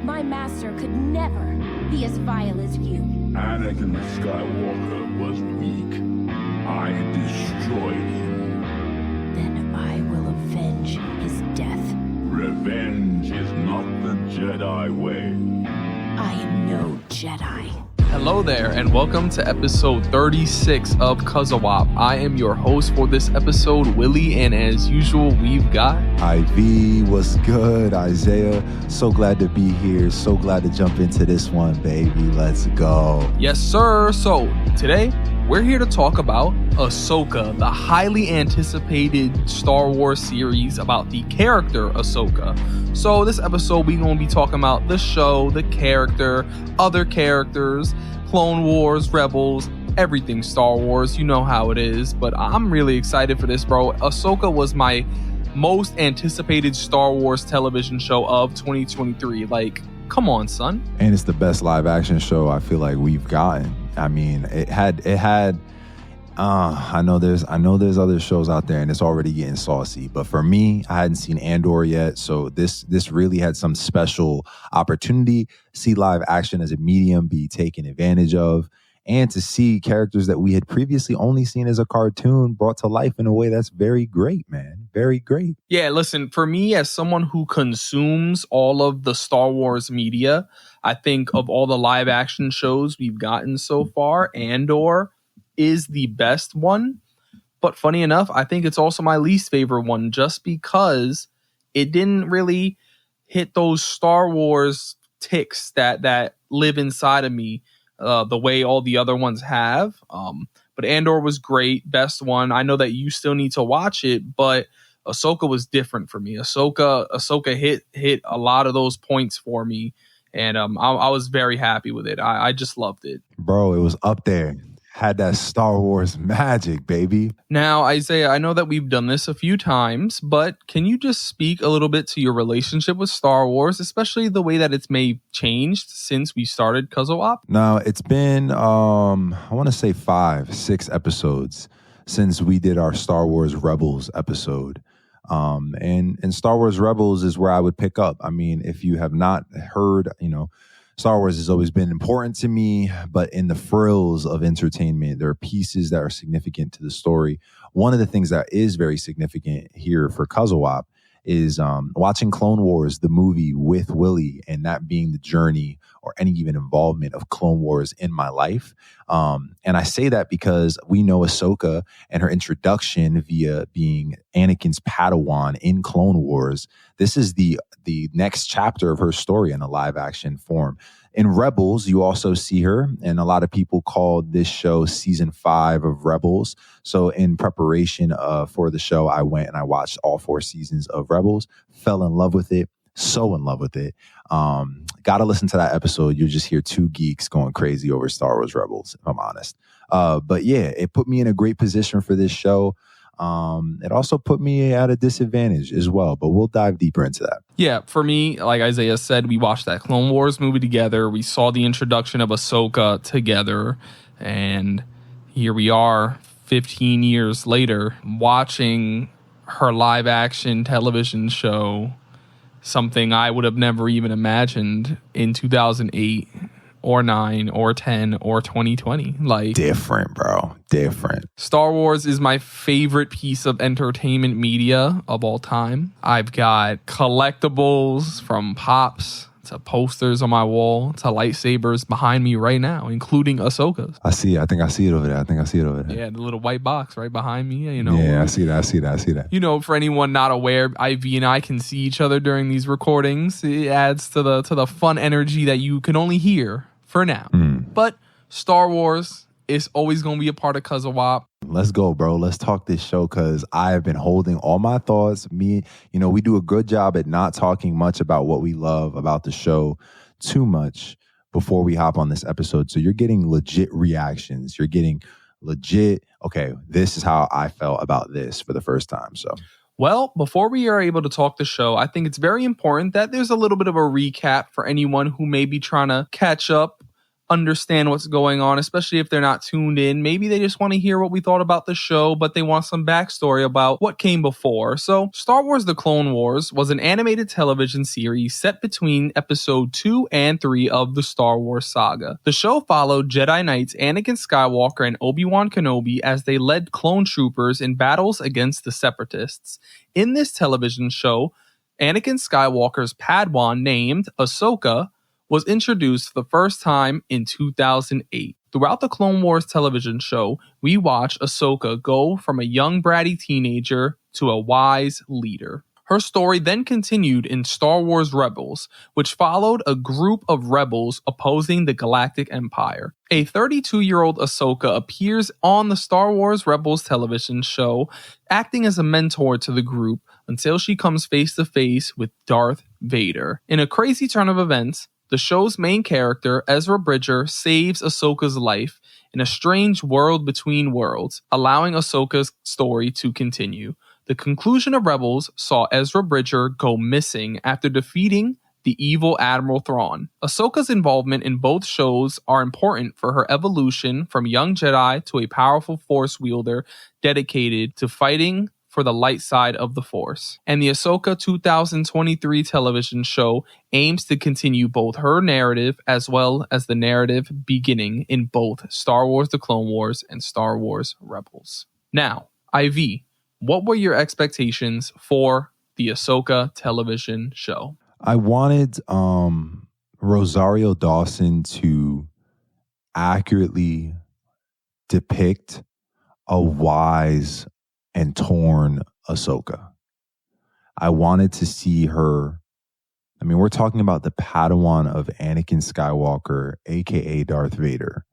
My master could never be as vile as you. Anakin Skywalker was weak. I destroyed him. Then I will avenge his death. Revenge is not the Jedi way. I am no Jedi. Hello there, and welcome to episode 36 of CUZZO-OP. I am your host for this episode, Willie, and as usual, we've got... IV, what's good? Isaiah, so glad to be here. So glad to jump into this one, baby. Let's go. Yes, sir. So, today, we're here to talk about Ahsoka, the highly anticipated Star Wars series about the character Ahsoka. So this episode, we're going to be talking about the show, the character, other characters, Clone Wars, Rebels, everything Star Wars. You know how it is, but I'm really excited for this, bro. Ahsoka was my most anticipated Star Wars television show of 2023. Like, come on, son. And it's the best live action show I feel like we've gotten. I mean, it had I know there's other shows out there and it's already getting saucy, but for me, I hadn't seen Andor yet, so this really had some special opportunity to see live action as a medium be taken advantage of, and to see characters that we had previously only seen as a cartoon brought to life in a way that's very great, man. Very great. Yeah, listen, for me, as someone who consumes all of the Star Wars media, I think of all the live action shows we've gotten so far, Andor is the best one. But funny enough, I think it's also my least favorite one, just because it didn't really hit those Star Wars ticks that live inside of me the way all the other ones have. But Andor was great, best one. I know that you still need to watch it, but Ahsoka was different for me. Ahsoka hit a lot of those points for me, and I was very happy with it. I just loved it. Bro, it was up there. Had that Star Wars magic, baby. Now, Isaiah, I know that we've done this a few times, but can you just speak a little bit to your relationship with Star Wars, especially the way that it's may changed since we started CUZZO-OP? Now, it's been, I want to say 5-6 episodes since we did our Star Wars Rebels episode. And Star Wars Rebels is where I would pick up. I mean, if you have not heard, Star Wars has always been important to me, but in the frills of entertainment, there are pieces that are significant to the story. One of the things that is very significant here for CUZZO-OP is watching Clone Wars, the movie, with Willie, and that being the journey or any even involvement of Clone Wars in my life. And I say that because we know Ahsoka and her introduction via being Anakin's Padawan in Clone Wars. This is the next chapter of her story in a live action form. In Rebels, you also see her, and a lot of people called this show season 5 of Rebels. So in preparation for the show, I went and I watched all 4 seasons of Rebels, fell in love with it, so in love with it. Gotta listen to that episode. You'll just hear 2 geeks going crazy over Star Wars Rebels, if I'm honest. But yeah, it put me in a great position for this show. It also put me at a disadvantage as well, but we'll dive deeper into that. Yeah, for me, like Isaiah said, we watched that Clone Wars movie together. We saw the introduction of Ahsoka together, and here we are 15 years later watching her live action television show, something I would have never even imagined in 2008 or 9 or 10 or 2020. Like, different, bro. Different. Star Wars is my favorite piece of entertainment media of all time. I've got collectibles from Pops to posters on my wall to lightsabers behind me right now, including Ahsoka's. I think I see it over there. Yeah, the little white box right behind me, Yeah, I see that. For anyone not aware, Ivy and I can see each other during these recordings. It adds to the fun energy that you can only hear for now. But Star Wars is always going to be a part of CUZZO-OP. Let's go, bro. Let's talk this show, because I have been holding all my thoughts. We do a good job at not talking much about what we love about the show too much before we hop on this episode. So you're getting legit reactions. You're getting legit, okay, this is how I felt about this for the first time. So, well, before we are able to talk the show, I think it's very important that there's a little bit of a recap for anyone who may be trying to catch up understand what's going on, especially if they're not tuned in. Maybe they just want to hear what we thought about the show, but they want some backstory about what came before. So, Star Wars The Clone Wars was an animated television series set between episode 2 and 3 of the Star Wars saga. The show followed Jedi Knights Anakin Skywalker and Obi-Wan Kenobi as they led clone troopers in battles against the Separatists. In this television show, Anakin Skywalker's Padawan named Ahsoka was introduced for the first time in 2008. Throughout the Clone Wars television show, we watch Ahsoka go from a young bratty teenager to a wise leader. Her story then continued in Star Wars Rebels, which followed a group of rebels opposing the Galactic Empire. A 32-year-old Ahsoka appears on the Star Wars Rebels television show, acting as a mentor to the group until she comes face to face with Darth Vader. In a crazy turn of events, the show's main character, Ezra Bridger, saves Ahsoka's life in a strange world between worlds, allowing Ahsoka's story to continue. The conclusion of Rebels saw Ezra Bridger go missing after defeating the evil Admiral Thrawn. Ahsoka's involvement in both shows are important for her evolution from young Jedi to a powerful Force wielder dedicated to fighting for the light side of the Force. And the Ahsoka 2023 television show aims to continue both her narrative as well as the narrative beginning in both Star Wars The Clone Wars and Star Wars Rebels. Now, IV, what were your expectations for the Ahsoka television show? I wanted Rosario Dawson to accurately depict a wise and torn Ahsoka. I wanted to see her. I mean, we're talking about the Padawan of Anakin Skywalker, aka Darth Vader.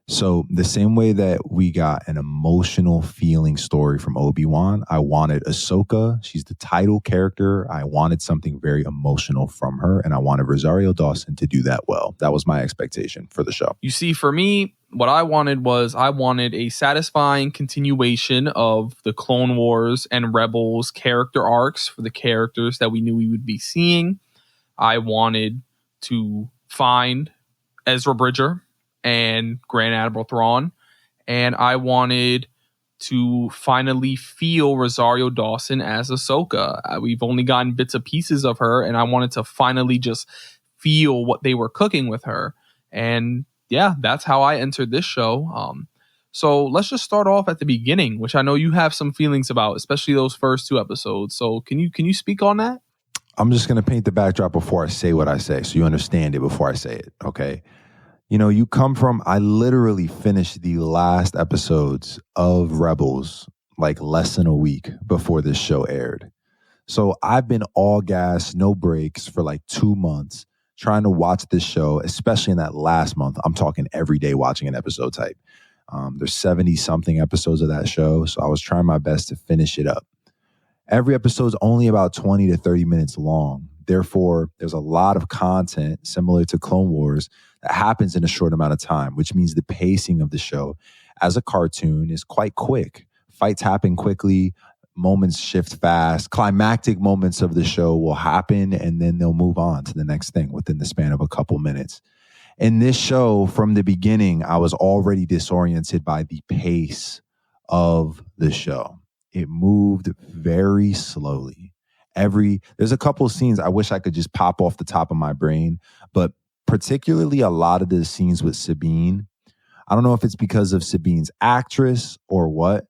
So the same way that we got an emotional feeling story from Obi-Wan, I wanted Ahsoka. She's the title character. I wanted something very emotional from her, and I wanted Rosario Dawson to do that well. That was my expectation for the show. You see, for me, what I wanted a satisfying continuation of the Clone Wars and Rebels character arcs for the characters that we knew we would be seeing. I wanted to find Ezra Bridger and Grand Admiral Thrawn, and I wanted to finally feel Rosario Dawson as Ahsoka. We've only gotten bits and pieces of her, and I wanted to finally just feel what they were cooking with her. And yeah, that's how I entered this show. So let's just start off at the beginning, which I know you have some feelings about, especially those first 2 episodes. So can you speak on that? I'm just going to paint the backdrop before I say what I say, so you understand it before I say it, okay? You know, I literally finished the last episodes of Rebels like less than a week before this show aired. So I've been all gas, no breaks for like 2 months trying to watch this show, especially in that last month. I'm talking every day watching an episode type. There's 70 something episodes of that show. So I was trying my best to finish it up. Every episode is only about 20 to 30 minutes long. Therefore, there's a lot of content similar to Clone Wars that happens in a short amount of time, which means the pacing of the show as a cartoon is quite quick. Fights happen quickly, moments shift fast, climactic moments of the show will happen, and then they'll move on to the next thing within the span of a couple minutes. In this show, from the beginning, I was already disoriented by the pace of the show. It moved very slowly. There's a couple of scenes I wish I could just pop off the top of my brain, but particularly a lot of the scenes with Sabine. I don't know if it's because of Sabine's actress or what.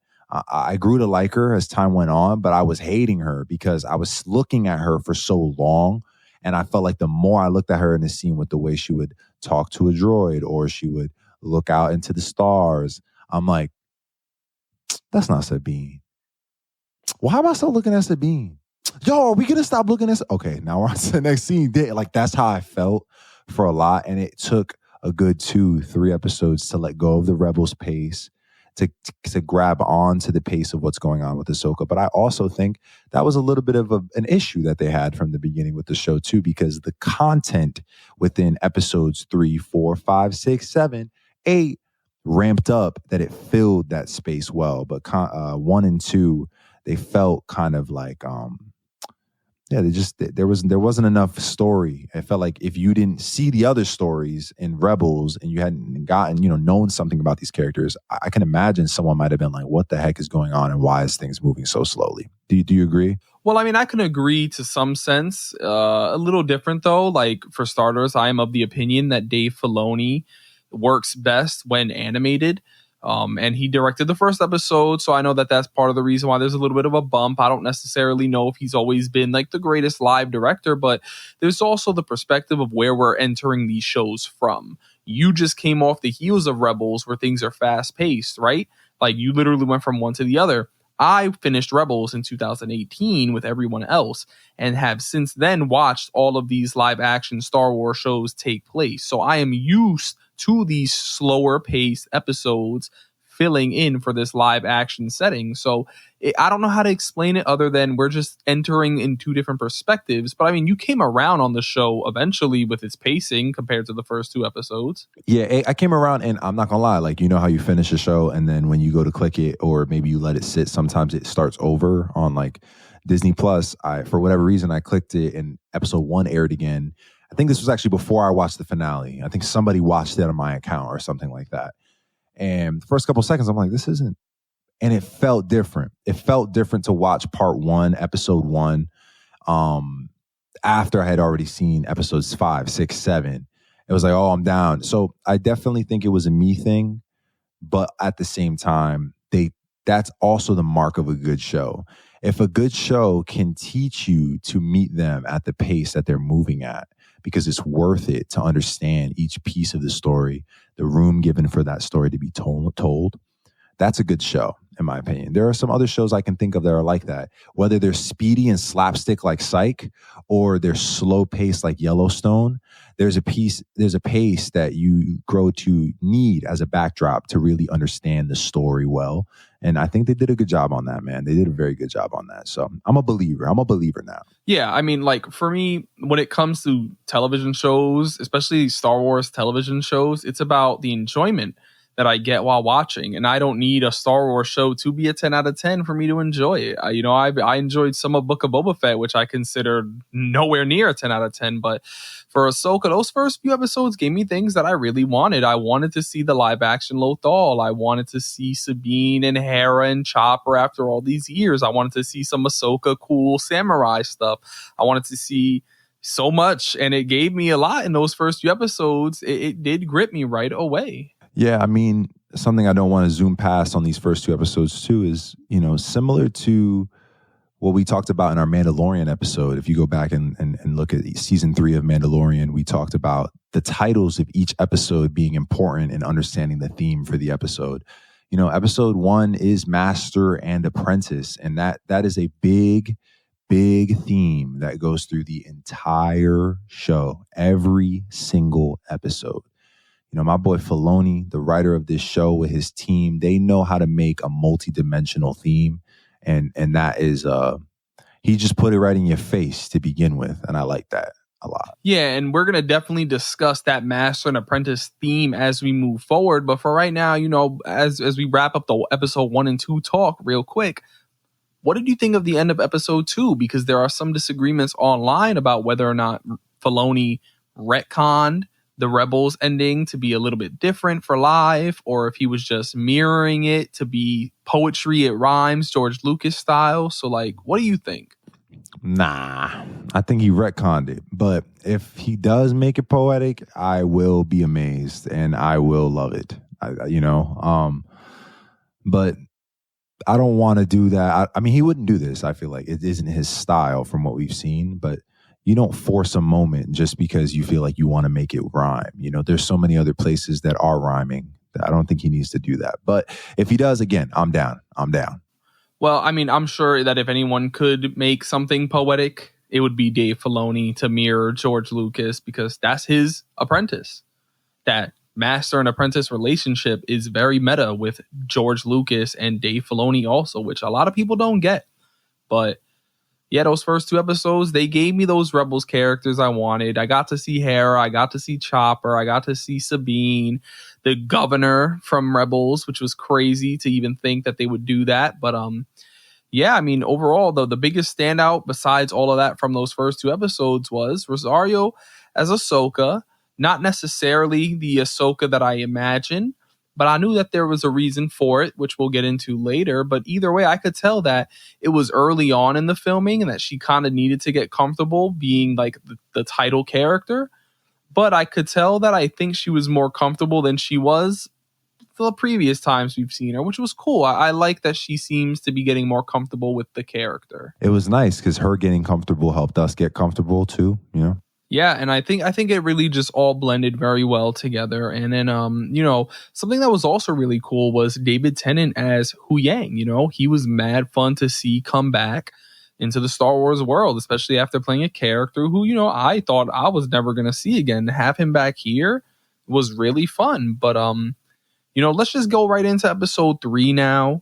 I grew to like her as time went on, but I was hating her because I was looking at her for so long. And I felt like the more I looked at her in the scene with the way she would talk to a droid or she would look out into the stars, I'm like, that's not Sabine. Why am I still looking at Sabine? Yo, are we going to stop looking at... Okay, now we're on to the next scene. Like, that's how I felt for a lot. And it took a good 2-3 episodes to let go of the Rebels pace, to grab on to the pace of what's going on with Ahsoka. But I also think that was a little bit of an issue that they had from the beginning with the show too, because the content within episodes 3, 4, 5, 6, 7, 8 ramped up that it filled that space well. But 1 and 2, they felt kind of like Yeah, there wasn't enough story. It felt like if you didn't see the other stories in Rebels and you hadn't gotten, known something about these characters, I can imagine someone might have been like, what the heck is going on and why is things moving so slowly? Do you agree? Well, I mean, I can agree to some sense. A little different though. Like for starters, I am of the opinion that Dave Filoni works best when animated. And he directed the first episode, so I know that that's part of the reason why there's a little bit of a bump. I don't necessarily know if he's always been like the greatest live director, but there's also the perspective of where we're entering these shows from. You just came off the heels of Rebels where things are fast paced, right? Like you literally went from one to the other. I finished Rebels in 2018 with everyone else and have since then watched all of these live action Star Wars shows take place. So I am used to these slower paced episodes filling in for this live action setting. So I don't know how to explain it other than we're just entering in two different perspectives. But I mean, you came around on the show eventually with its pacing compared to the first two episodes. Yeah, I came around, and I'm not gonna lie, like, you know how you finish a show and then when you go to click it or maybe you let it sit, sometimes it starts over on like Disney Plus. For whatever reason, I clicked it and episode 1 aired again. I think this was actually before I watched the finale. I think somebody watched it on my account or something like that. And the first couple of seconds, I'm like, this isn't. And it felt different. It felt different to watch part 1, episode 1, after I had already seen episodes 5, 6, 7. It was like, oh, I'm down. So I definitely think it was a me thing. But at the same time, that's also the mark of a good show. If a good show can teach you to meet them at the pace that they're moving at, because it's worth it to understand each piece of the story, the room given for that story to be told, that's a good show, in my opinion. There are some other shows I can think of that are like that, whether they're speedy and slapstick like Psych or they're slow paced like Yellowstone. There's a pace that you grow to need as a backdrop to really understand the story well. And I think they did a good job on that, man. They did a very good job on that. So I'm a believer now. Yeah, I mean, like for me, when it comes to television shows, especially Star Wars television shows, it's about the enjoyment that I get while watching. And I don't need a Star Wars show to be a 10 out of 10 for me to enjoy it. I enjoyed some of Book of Boba Fett, which I considered nowhere near a 10 out of 10. But for Ahsoka, those first few episodes gave me things that I really wanted. I wanted to see the live action Lothal. I wanted to see Sabine and Hera and Chopper after all these years. I wanted to see some Ahsoka cool samurai stuff. I wanted to see so much, and it gave me a lot in those first few episodes. It did grip me right away. Yeah, I mean, something I don't want to zoom past on these first 2 episodes too is, similar to what we talked about in our Mandalorian episode. If you go back and look at season 3 of Mandalorian, we talked about the titles of each episode being important in understanding the theme for the episode. Episode 1 is Master and Apprentice, and that is a big theme that goes through the entire show, every single episode. My boy Filoni, the writer of this show with his team, they know how to make a multi-dimensional theme. And that is, he just put it right in your face to begin with. And I like that a lot. Yeah, and we're going to definitely discuss that Master and Apprentice theme as we move forward. But for right now, as we wrap up the episode 1 and 2 talk real quick, what did you think of the end of episode 2? Because there are some disagreements online about whether or not Filoni retconned the Rebels ending to be a little bit different for live, or if he was just mirroring it to be poetry, it rhymes, George Lucas style. So, what do you think? Nah, I think he retconned it. But if he does make it poetic, I will be amazed and I will love it. But I don't want to do that. I mean, he wouldn't do this. I feel like it isn't his style from what we've seen, but you don't force a moment just because you feel like you want to make it rhyme. There's so many other places that are rhyming. I don't think he needs to do that. But if he does, again, I'm down. Well, I mean, I'm sure that if anyone could make something poetic, it would be Dave Filoni to mirror George Lucas, because that's his apprentice. That master and apprentice relationship is very meta with George Lucas and Dave Filoni also, which a lot of people don't get. But yeah, those first 2 episodes, they gave me those Rebels characters I wanted. I got to see Hera, I got to see Chopper, I got to see Sabine, the governor from Rebels, which was crazy to even think that they would do that. But yeah, I mean, overall, though, the biggest standout besides all of that from those first 2 episodes was Rosario as Ahsoka. Not necessarily the Ahsoka that I imagined, but I knew that there was a reason for it, which we'll get into later. But either way, I could tell that it was early on in the filming and that she kind of needed to get comfortable being like the title character. But I could tell that I think she was more comfortable than she was the previous times we've seen her, which was cool. I like that she seems to be getting more comfortable with the character. It was nice because her getting comfortable helped us get comfortable too, you know? Yeah, and I think it really just all blended very well together. And then something that was also really cool was David Tennant as Hu Yang. You know, he was mad fun to see come back into the Star Wars world, especially after playing a character who, I thought I was never going to see again. To have him back here was really fun. But let's just go right into episode 3 now,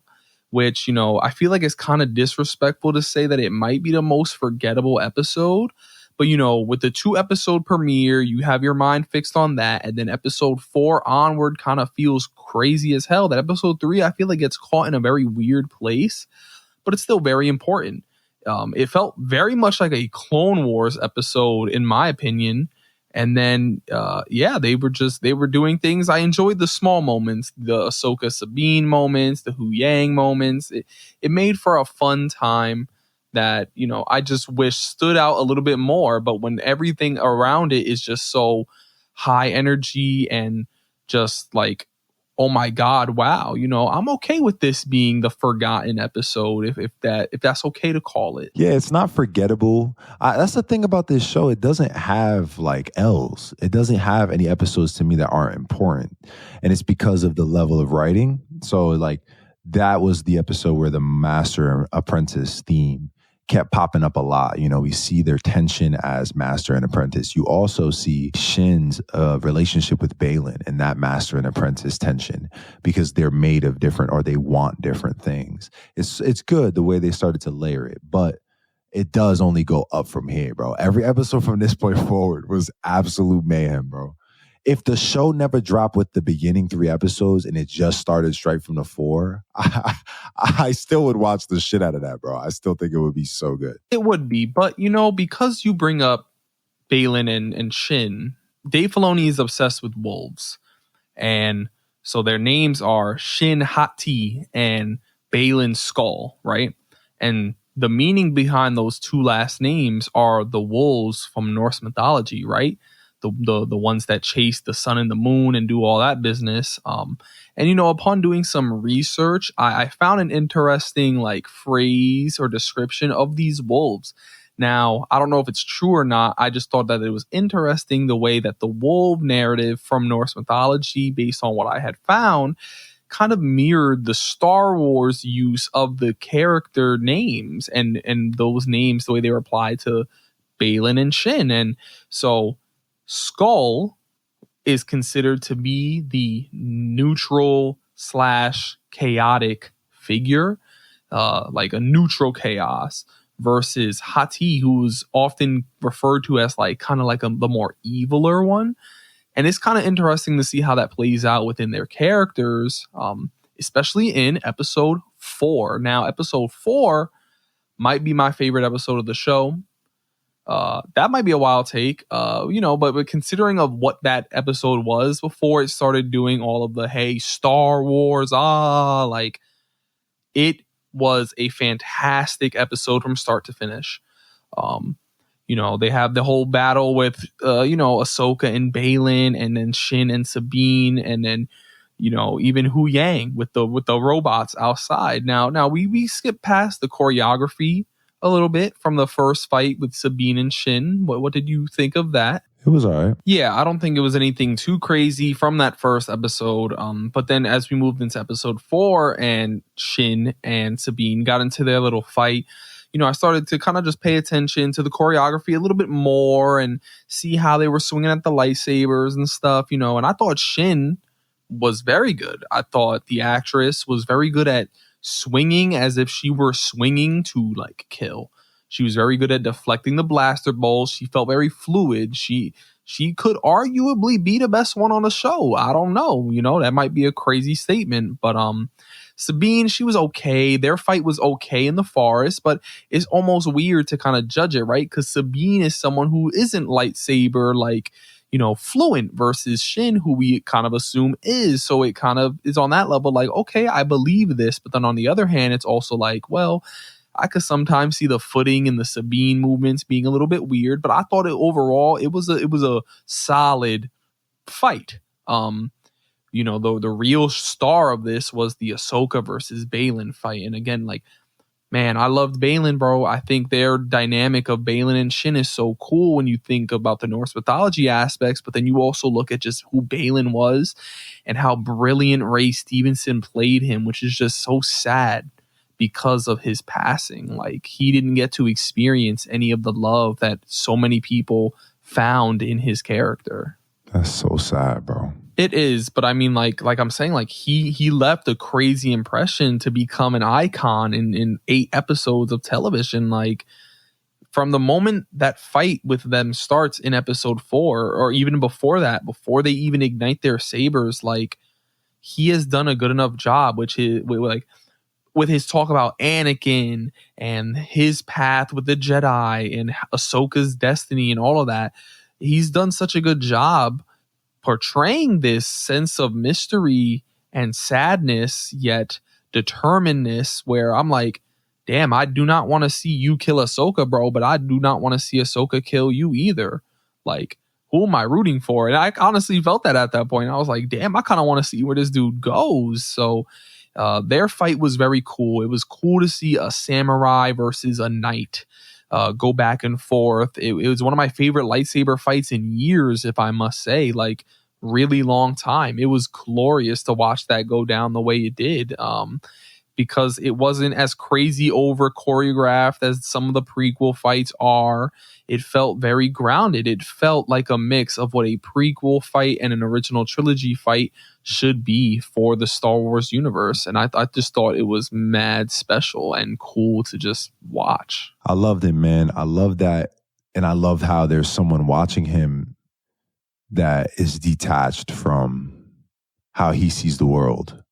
which, I feel like it's kind of disrespectful to say that it might be the most forgettable episode. But, with the 2 episode premiere, you have your mind fixed on that. And then episode 4 onward kind of feels crazy as hell. That episode 3, I feel like gets caught in a very weird place, but it's still very important. It felt very much like a Clone Wars episode, in my opinion. And then, they were doing things. I enjoyed the small moments, the Ahsoka Sabine moments, the Hu Yang moments. It made for a fun time that, I just wish stood out a little bit more. But when everything around it is just so high energy and just like, oh my God, wow, I'm okay with this being the forgotten episode, if that's okay to call it. Yeah, it's not forgettable. That's the thing about this show. It doesn't have like L's. It doesn't have any episodes to me that aren't important. And it's because of the level of writing. So like that was the episode where the master apprentice theme kept popping up a lot. We see their tension as master and apprentice. You also see Shin's relationship with Baylan and that master and apprentice tension because they're made of different, or they want different things. It's good the way they started to layer it, but it does only go up from here, bro. Every episode from this point forward was absolute mayhem, bro. If the show never dropped with the beginning 3 episodes and it just started straight from the 4, I still would watch the shit out of that, bro. I still think it would be so good. It would be, but because you bring up Baylan and Shin, Dave Filoni is obsessed with wolves. And so their names are Shin Hati and Baylan Skull, right? And the meaning behind those 2 last names are the wolves from Norse mythology, right? The ones that chase the sun and the moon and do all that business. And upon doing some research, I found an interesting like phrase or description of these wolves. Now, I don't know if it's true or not. I just thought that it was interesting the way that the wolf narrative from Norse mythology, based on what I had found, kind of mirrored the Star Wars use of the character names and those names, the way they were applied to Baylan and Shin. And so Skull is considered to be the neutral / chaotic figure, like a neutral chaos, versus Hati, who's often referred to as like kind of like the more eviler one. And it's kind of interesting to see how that plays out within their characters, especially in episode 4. Now, episode 4 might be my favorite episode of the show. That might be a wild take, but considering of what that episode was before it started doing all of the, hey, Star Wars, like it was a fantastic episode from start to finish. They have the whole battle with, Ahsoka and Baylan, and then Shin and Sabine, and then, even Hu Yang with the robots outside. Now we skip past the choreography a little bit from the first fight with Sabine and Shin. What did you think of that? It was all right. Yeah, I don't think it was anything too crazy from that first episode. But then as we moved into episode 4 and Shin and Sabine got into their little fight, I started to kind of just pay attention to the choreography a little bit more and see how they were swinging at the lightsabers and stuff, and I thought Shin was very good. I thought the actress was very good at swinging as if she were swinging to like kill. She was very good at deflecting the blaster bolts. She felt very fluid. She could arguably be the best one on the show. I don't know. That might be a crazy statement, but Sabine, she was okay. Their fight was okay in the forest, but it's almost weird to kind of judge it, right? Because Sabine is someone who isn't lightsaber like, fluent versus Shin, who we kind of assume is. So it kind of is on that level like, okay, I believe this. But then on the other hand, it's also like, well, I could sometimes see the footing and the Sabine movements being a little bit weird. But I thought overall it was a solid fight. The real star of this was the Ahsoka versus Baylan fight. And again, like, man, I loved Baylan, bro. I think their dynamic of Baylan and Shin is so cool when you think about the Norse mythology aspects, but then you also look at just who Baylan was and how brilliant Ray Stevenson played him, which is just so sad because of his passing. Like, he didn't get to experience any of the love that so many people found in his character. That's so sad, bro. It is, but I mean, like I'm saying, like he left a crazy impression to become an icon in 8 episodes of television. Like, from the moment that fight with them starts in episode 4, or even before that, before they even ignite their sabers, like, he has done a good enough job, which is with his talk about Anakin and his path with the Jedi and Ahsoka's destiny and all of that. He's done such a good job portraying this sense of mystery and sadness, yet determinedness, where I'm like, damn, I do not want to see you kill Ahsoka, bro, but I do not want to see Ahsoka kill you either. Like, who am I rooting for? And I honestly felt that at that point. I was like, damn, I kind of want to see where this dude goes. So their fight was very cool. It was cool to see a samurai versus a knight go back and forth. It was one of my favorite lightsaber fights in years, if I must say, like, really long time. It was glorious to watch that go down the way it did, because it wasn't as crazy over choreographed as some of the prequel fights are. It felt very grounded. It felt like a mix of what a prequel fight and an original trilogy fight should be for the Star Wars universe. And I just thought it was mad special and cool to just watch. I loved it, man. I love that. And I love how there's someone watching him that is detached from how he sees the world.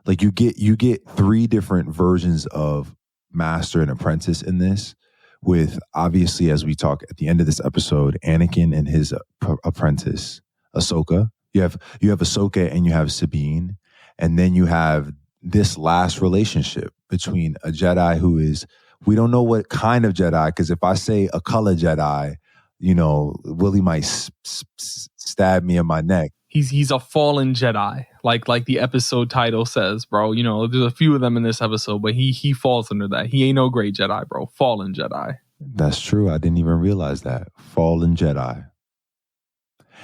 Like, you get 3 different versions of master and apprentice in this, with, obviously, as we talk at the end of this episode, Anakin and his apprentice, Ahsoka. You have Ahsoka and you have Sabine. And then you have this last relationship between a Jedi who is, we don't know what kind of Jedi, because if I say a color Jedi, Willie might stab me in my neck. He's a fallen Jedi, like the episode title says, bro. There's a few of them in this episode, but he falls under that. He ain't no great Jedi, bro. Fallen Jedi. That's true. I didn't even realize that. Fallen Jedi.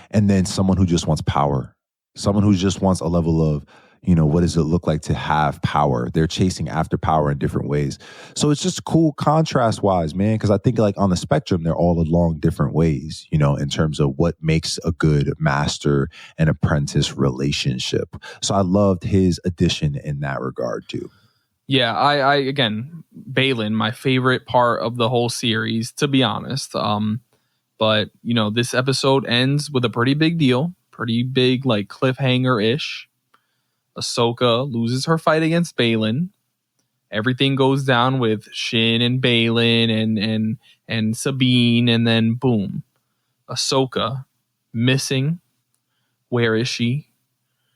And then someone who just wants power. Someone who just wants a level of, what does it look like to have power? They're chasing after power in different ways. So it's just cool contrast-wise, man, because I think, like, on the spectrum, they're all along different ways, in terms of what makes a good master and apprentice relationship. So I loved his addition in that regard, too. Yeah, I again, Baylan, my favorite part of the whole series, to be honest. But, this episode ends with a pretty big deal, pretty big, like, cliffhanger-ish. Ahsoka loses her fight against Baylan. Everything goes down with Shin and Baylan and Sabine, and then boom, Ahsoka missing. Where is she?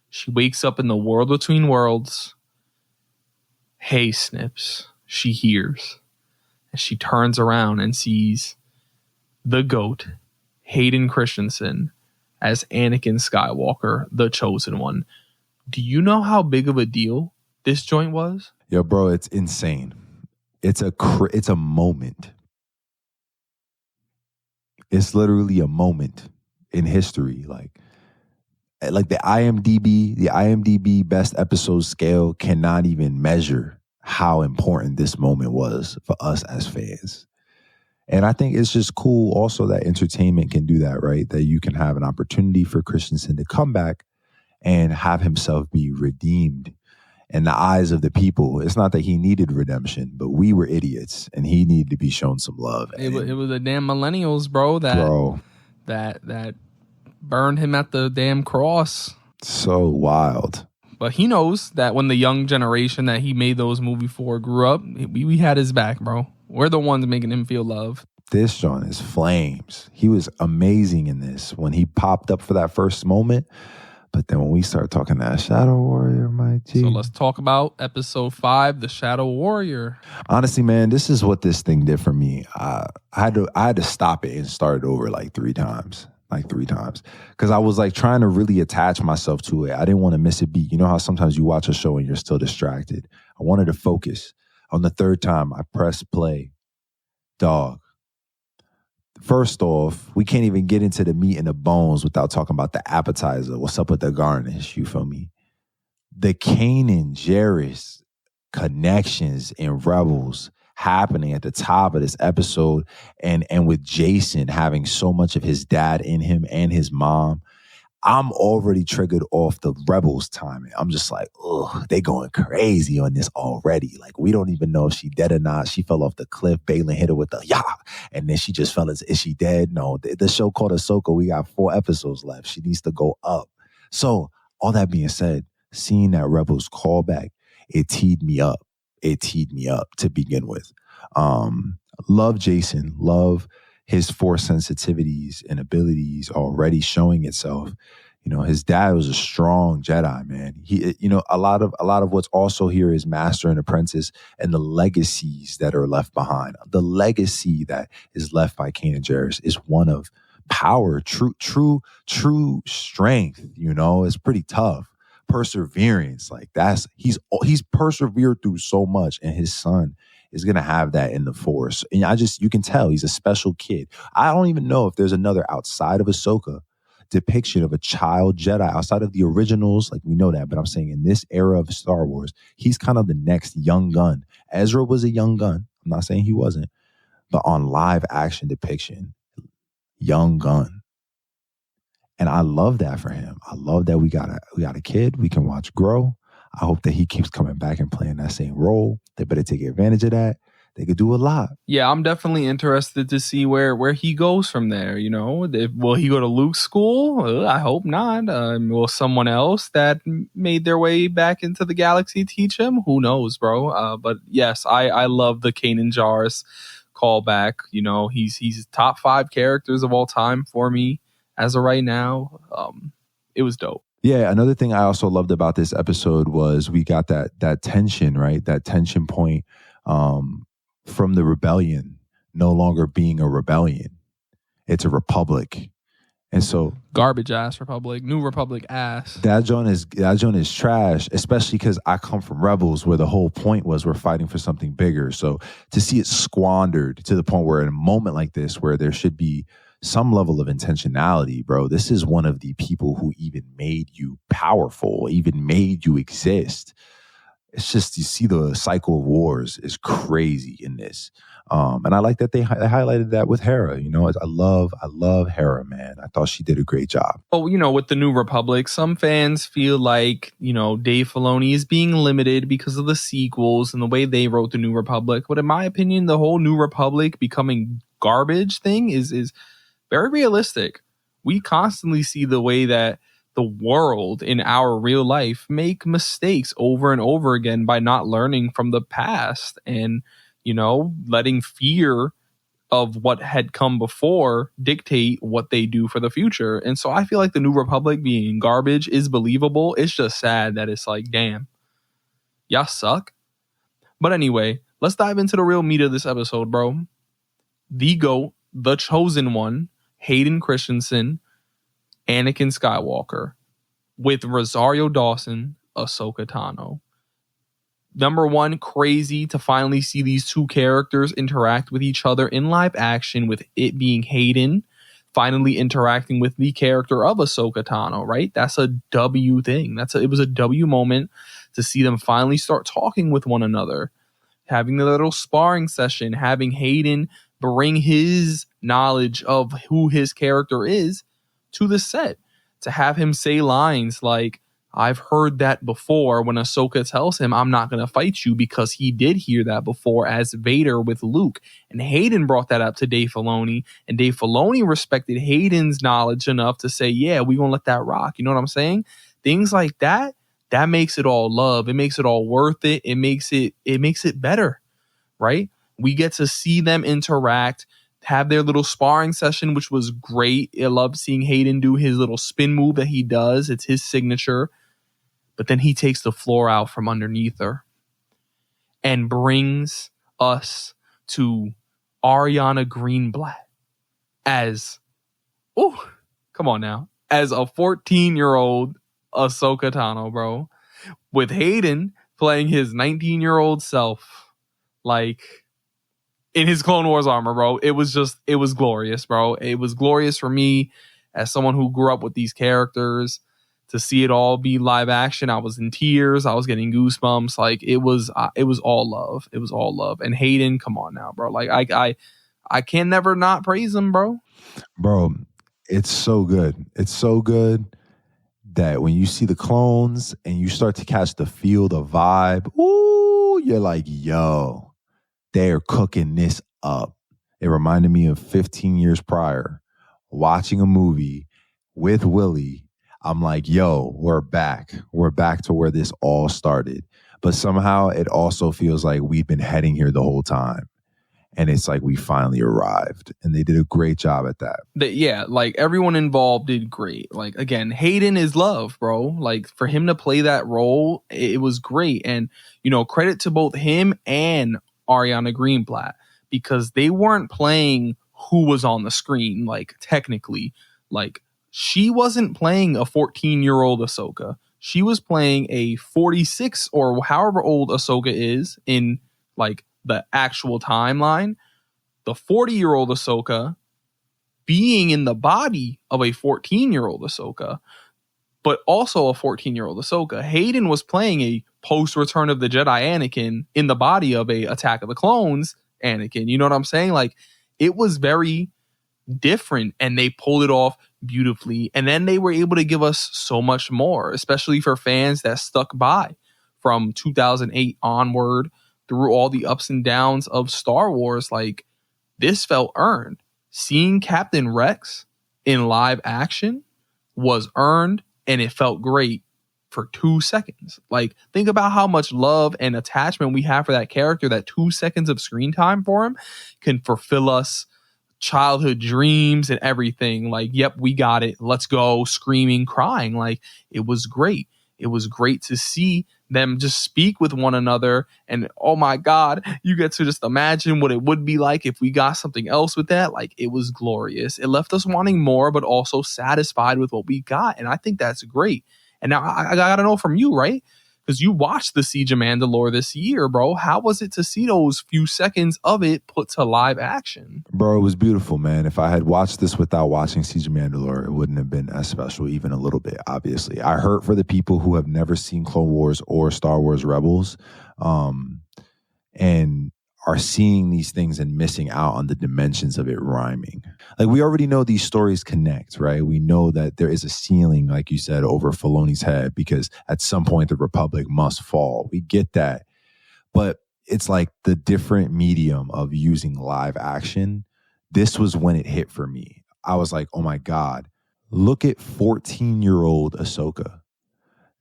She wakes up in the world between worlds. Hey, Snips. She hears. And she turns around and sees the GOAT, Hayden Christensen, as Anakin Skywalker, the Chosen One. Do you know how big of a deal this joint was? Yo, bro, it's insane. It's a moment. It's literally a moment in history. Like the IMDb best episode scale cannot even measure how important this moment was for us as fans. And I think it's just cool also that entertainment can do that, right? That you can have an opportunity for Christensen to come back and have himself be redeemed in the eyes of the people. It's not that he needed redemption, but we were idiots and he needed to be shown some love. It was the damn millennials, bro, that burned him at the damn cross. So wild. But he knows that when the young generation that he made those movies for grew up, we had his back, bro. We're the ones making him feel love. This John is flames. He was amazing in this when he popped up for that first moment. But then when we start talking that Shadow Warrior, my G. So let's talk about episode 5, The Shadow Warrior. Honestly, man, this is what this thing did for me. I had to stop it and start it over like three times. Because I was like trying to really attach myself to it. I didn't want to miss a beat. You know how sometimes you watch a show and you're still distracted. I wanted to focus. On the third time, I pressed play. Dog. First off, we can't even get into the meat and the bones without talking about the appetizer. What's up with the garnish? You feel me? The Kanan Jarrus connections in Rebels happening at the top of this episode, and with Jason having so much of his dad in him and his mom. I'm already triggered off the Rebels timing. I'm just like, ugh, they going crazy on this already. Like, we don't even know if she dead or not. She fell off the cliff. Balin hit her with the yah. And then she just fell into, is she dead? No, the show called Ahsoka, we got 4 episodes left. She needs to go up. So all that being said, seeing that Rebels callback, it teed me up. To begin with. Love Jason. Love his Force sensitivities and abilities already showing itself. You know, his dad was a strong Jedi, man. He, you know, a lot of what's also here is master and apprentice and the legacies that are left behind. The legacy that is left by Kanan Jarrus is one of power, true strength. You know, it's pretty tough. Perseverance, like he's persevered through so much, and his son is gonna have that in the Force. And you can tell he's a special kid. I don't even know if there's another outside of Ahsoka depiction of a child Jedi outside of the originals. Like, we know that, but I'm saying in this era of Star Wars, he's kind of the next young gun. Ezra was a young gun. I'm not saying he wasn't, but on live action depiction, young gun. And I love that for him. I love that we got a kid we can watch grow. I hope that he keeps coming back and playing that same role. They better take advantage of that. They could do a lot. Yeah, I'm definitely interested to see where he goes from there. You know, will he go to Luke's school? I hope not. Will someone else that made their way back into the galaxy teach him? Who knows, bro? But yes, I love the Kanan Jarrus callback. You know, he's top 5 characters of all time for me. As of right now, it was dope. Yeah, another thing I also loved about this episode was we got that tension, right? That tension point from the rebellion no longer being a rebellion. It's a republic. And so garbage ass republic, new republic ass. That joint is trash, especially because I come from Rebels where the whole point was we're fighting for something bigger. So to see it squandered to the point where in a moment like this where there should be some level of intentionality, bro. This is one of the people who even made you powerful, even made you exist. It's just, you see the cycle of wars is crazy in this. And I like that they highlighted that with Hera. You know, I love Hera, man. I thought she did a great job. Oh, you know, with the New Republic, some fans feel like, you know, Dave Filoni is being limited because of the sequels and the way they wrote the New Republic. But in my opinion, the whole New Republic becoming garbage thing is very realistic. We constantly see the way that the world in our real life make mistakes over and over again by not learning from the past and, you know, letting fear of what had come before dictate what they do for the future. And so I feel like the New Republic being garbage is believable. It's just sad that it's like, damn, y'all suck. But anyway, let's dive into the real meat of this episode, bro. The GOAT, the chosen one, Hayden Christensen, Anakin Skywalker, with Rosario Dawson, Ahsoka Tano. Number one, crazy to finally see these two characters interact with each other in live action, with it being Hayden finally interacting with the character of Ahsoka Tano, right? That's a W thing. It was a W moment to see them finally start talking with one another, having the little sparring session, having Hayden bring his knowledge of who his character is to the set, to have him say lines like, I've heard that before, when Ahsoka tells him, I'm not going to fight you, because he did hear that before as Vader with Luke. And Hayden brought that up to Dave Filoni, and Dave Filoni respected Hayden's knowledge enough to say, yeah, we're going to let that rock. You know what I'm saying? Things like that that makes it all love. It makes it all worth it. It makes it better, right? We get to see them interact, have their little sparring session, which was great. I love seeing Hayden do his little spin move that he does. It's his signature. But then he takes the floor out from underneath her and brings us to Ariana Greenblatt as, oh, come on now, as a 14-year-old Ahsoka Tano, bro, with Hayden playing his 19-year-old self, like, in his Clone Wars armor, bro. It was glorious, bro. It was glorious for me as someone who grew up with these characters to see it all be live action. I was in tears. I was getting goosebumps. Like, it was all love. It was all love. And Hayden, come on now, bro. Like, I can never not praise him, bro. Bro, it's so good. It's so good that when you see the clones and you start to catch the feel, the vibe, ooh, you're like, yo, they're cooking this up. It reminded me of 15 years prior, watching a movie with Willie. I'm like, yo, we're back. We're back to where this all started. But somehow it also feels like we've been heading here the whole time. And it's like we finally arrived. And they did a great job at that. Yeah, like everyone involved did great. Like, again, Hayden is love, bro. Like, for him to play that role, it was great. And, you know, credit to both him and Ariana Greenblatt, because they weren't playing who was on the screen. Like, technically, like, she wasn't playing a 14-year-old Ahsoka. She was playing a 46 or however old Ahsoka is in, like, the actual timeline. The 40-year-old Ahsoka being in the body of a 14-year-old Ahsoka, but also a 14-year-old Ahsoka. Hayden was playing a post-Return of the Jedi Anakin in the body of a Attack of the Clones Anakin. You know what I'm saying? Like, it was very different, and they pulled it off beautifully. And then they were able to give us so much more, especially for fans that stuck by from 2008 onward through all the ups and downs of Star Wars. Like, this felt earned. Seeing Captain Rex in live action was earned, and it felt great for 2 seconds. Like, think about how much love and attachment we have for that character. That 2 seconds of screen time for him can fulfill us childhood dreams and everything. Like, yep, we got it. Let's go. Screaming, crying. Like, it was great. It was great to see them just speak with one another. And oh my God, you get to just imagine what it would be like if we got something else with that. Like, it was glorious. It left us wanting more, but also satisfied with what we got. And I think that's great. And now I got to know from you, right? Because you watched the Siege of Mandalore this year, bro. How was it to see those few seconds of it put to live action? Bro, it was beautiful, man. If I had watched this without watching Siege of Mandalore, it wouldn't have been as special, even a little bit, obviously. I hurt for the people who have never seen Clone Wars or Star Wars Rebels, and are seeing these things and missing out on the dimensions of it rhyming. Like, we already know these stories connect, right? We know that there is a ceiling, like you said, over Filoni's head, because at some point the Republic must fall. We get that. But it's like the different medium of using live action. This was when it hit for me. I was like, oh my God, look at 14-year-old Ahsoka.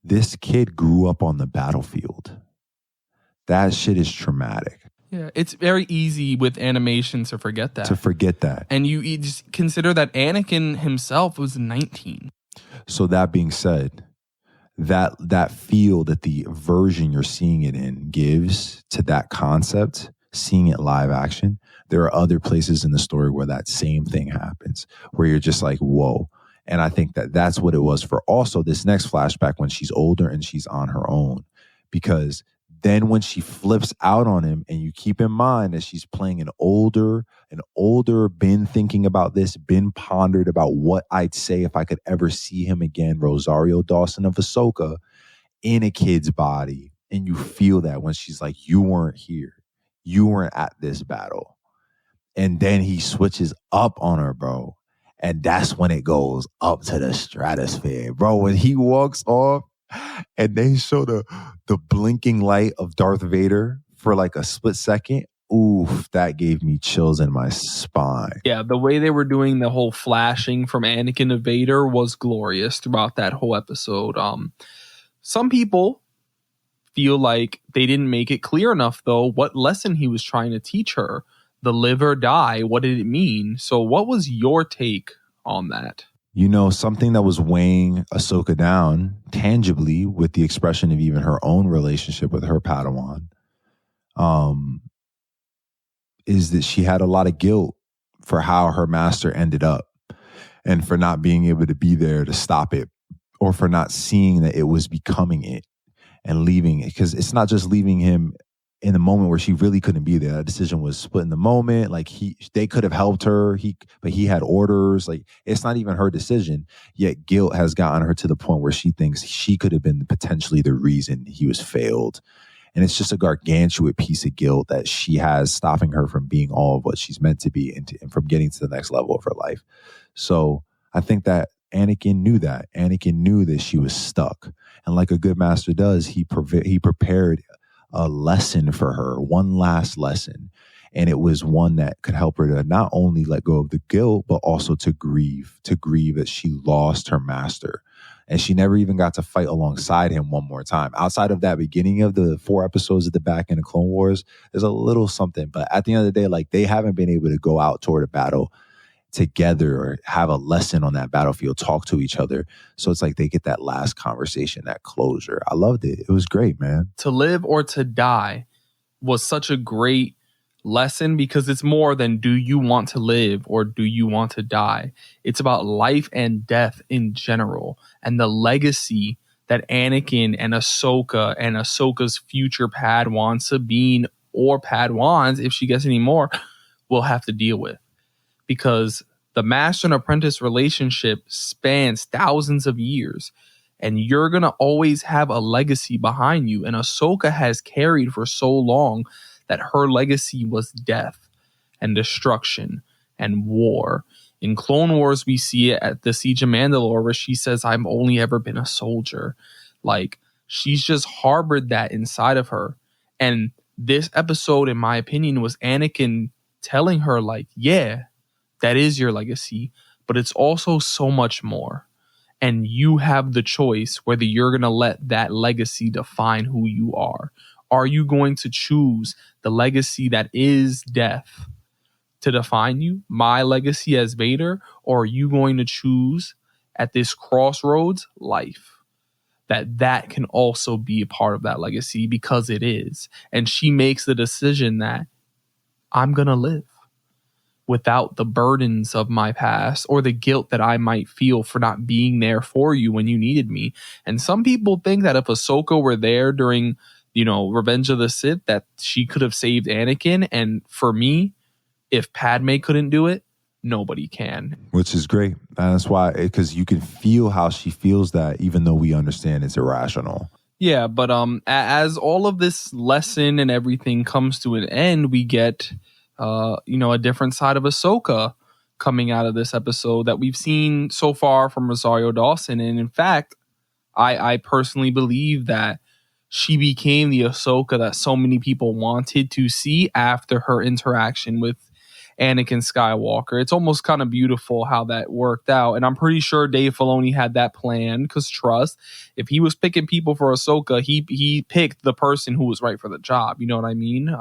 This kid grew up on the battlefield. That shit is traumatic. Yeah, it's very easy with animation to forget that. And you just consider that Anakin himself was 19. So that being said, that feel that the version you're seeing it in gives to that concept, seeing it live action, there are other places in the story where that same thing happens, where you're just like, whoa. And I think that that's what it was for also this next flashback when she's older and she's on her own. Because then when she flips out on him, and you keep in mind that she's playing an older, been thinking about this, been pondered about what I'd say if I could ever see him again, Rosario Dawson of Ahsoka, in a kid's body. And you feel that when she's like, you weren't here. You weren't at this battle. And then he switches up on her, bro. And that's when it goes up to the stratosphere. Bro, when he walks off, and they show the blinking light of Darth Vader for like a split second. Oof, that gave me chills in my spine. Yeah, the way they were doing the whole flashing from Anakin to Vader was glorious throughout that whole episode. Some people feel like they didn't make it clear enough, though, what lesson he was trying to teach her. The live or die, what did it mean? So what was your take on that? You know, something that was weighing Ahsoka down tangibly with the expression of even her own relationship with her Padawan, is that she had a lot of guilt for how her master ended up and for not being able to be there to stop it, or for not seeing that it was becoming it and leaving it. Because it's not just leaving him in the moment where she really couldn't be there. That decision was split in the moment. Like they could have helped her, but he had orders. Like, it's not even her decision. Yet guilt has gotten her to the point where she thinks she could have been potentially the reason he was failed. And it's just a gargantuan piece of guilt that she has, stopping her from being all of what she's meant to be and from getting to the next level of her life. So I think that Anakin knew that. Anakin knew that she was stuck. And like a good master does, he prepared a lesson for her, one last lesson. And it was one that could help her to not only let go of the guilt, but also to grieve that she lost her master. And she never even got to fight alongside him one more time. Outside of that beginning of the 4 episodes at the back end of Clone Wars, there's a little something. But at the end of the day, like, they haven't been able to go out toward a battle together or have a lesson on that battlefield, talk to each other. So it's like they get that last conversation, that closure. I loved it. It was great, man. To live or to die was such a great lesson, because it's more than do you want to live or do you want to die. It's about life and death in general, and the legacy that Anakin and Ahsoka's future Padawan, Sabine, or Padawans, if she gets any more, will have to deal with. Because the master and apprentice relationship spans thousands of years, and you're going to always have a legacy behind you. And Ahsoka has carried for so long that her legacy was death and destruction and war. In Clone Wars, we see it at the Siege of Mandalore, where she says, I've only ever been a soldier. Like, she's just harbored that inside of her. And this episode, in my opinion, was Anakin telling her, like, yeah, that is your legacy, but it's also so much more. And you have the choice whether you're going to let that legacy define who you are. Are you going to choose the legacy that is death to define you, my legacy as Vader, or are you going to choose at this crossroads life? That can also be a part of that legacy, because it is. And she makes the decision that I'm going to live without the burdens of my past or the guilt that I might feel for not being there for you when you needed me. And some people think that if Ahsoka were there during, Revenge of the Sith, that she could have saved Anakin. And for me, if Padme couldn't do it, nobody can. Which is great. And that's why, because you can feel how she feels that, even though we understand it's irrational. Yeah, but as all of this lesson and everything comes to an end, we get a different side of Ahsoka coming out of this episode that we've seen so far from Rosario Dawson. And in fact, I personally believe that she became the Ahsoka that so many people wanted to see after her interaction with Anakin Skywalker. It's almost kind of beautiful how that worked out. And I'm pretty sure Dave Filoni had that plan, because trust, if he was picking people for Ahsoka, he picked the person who was right for the job. You know what I mean?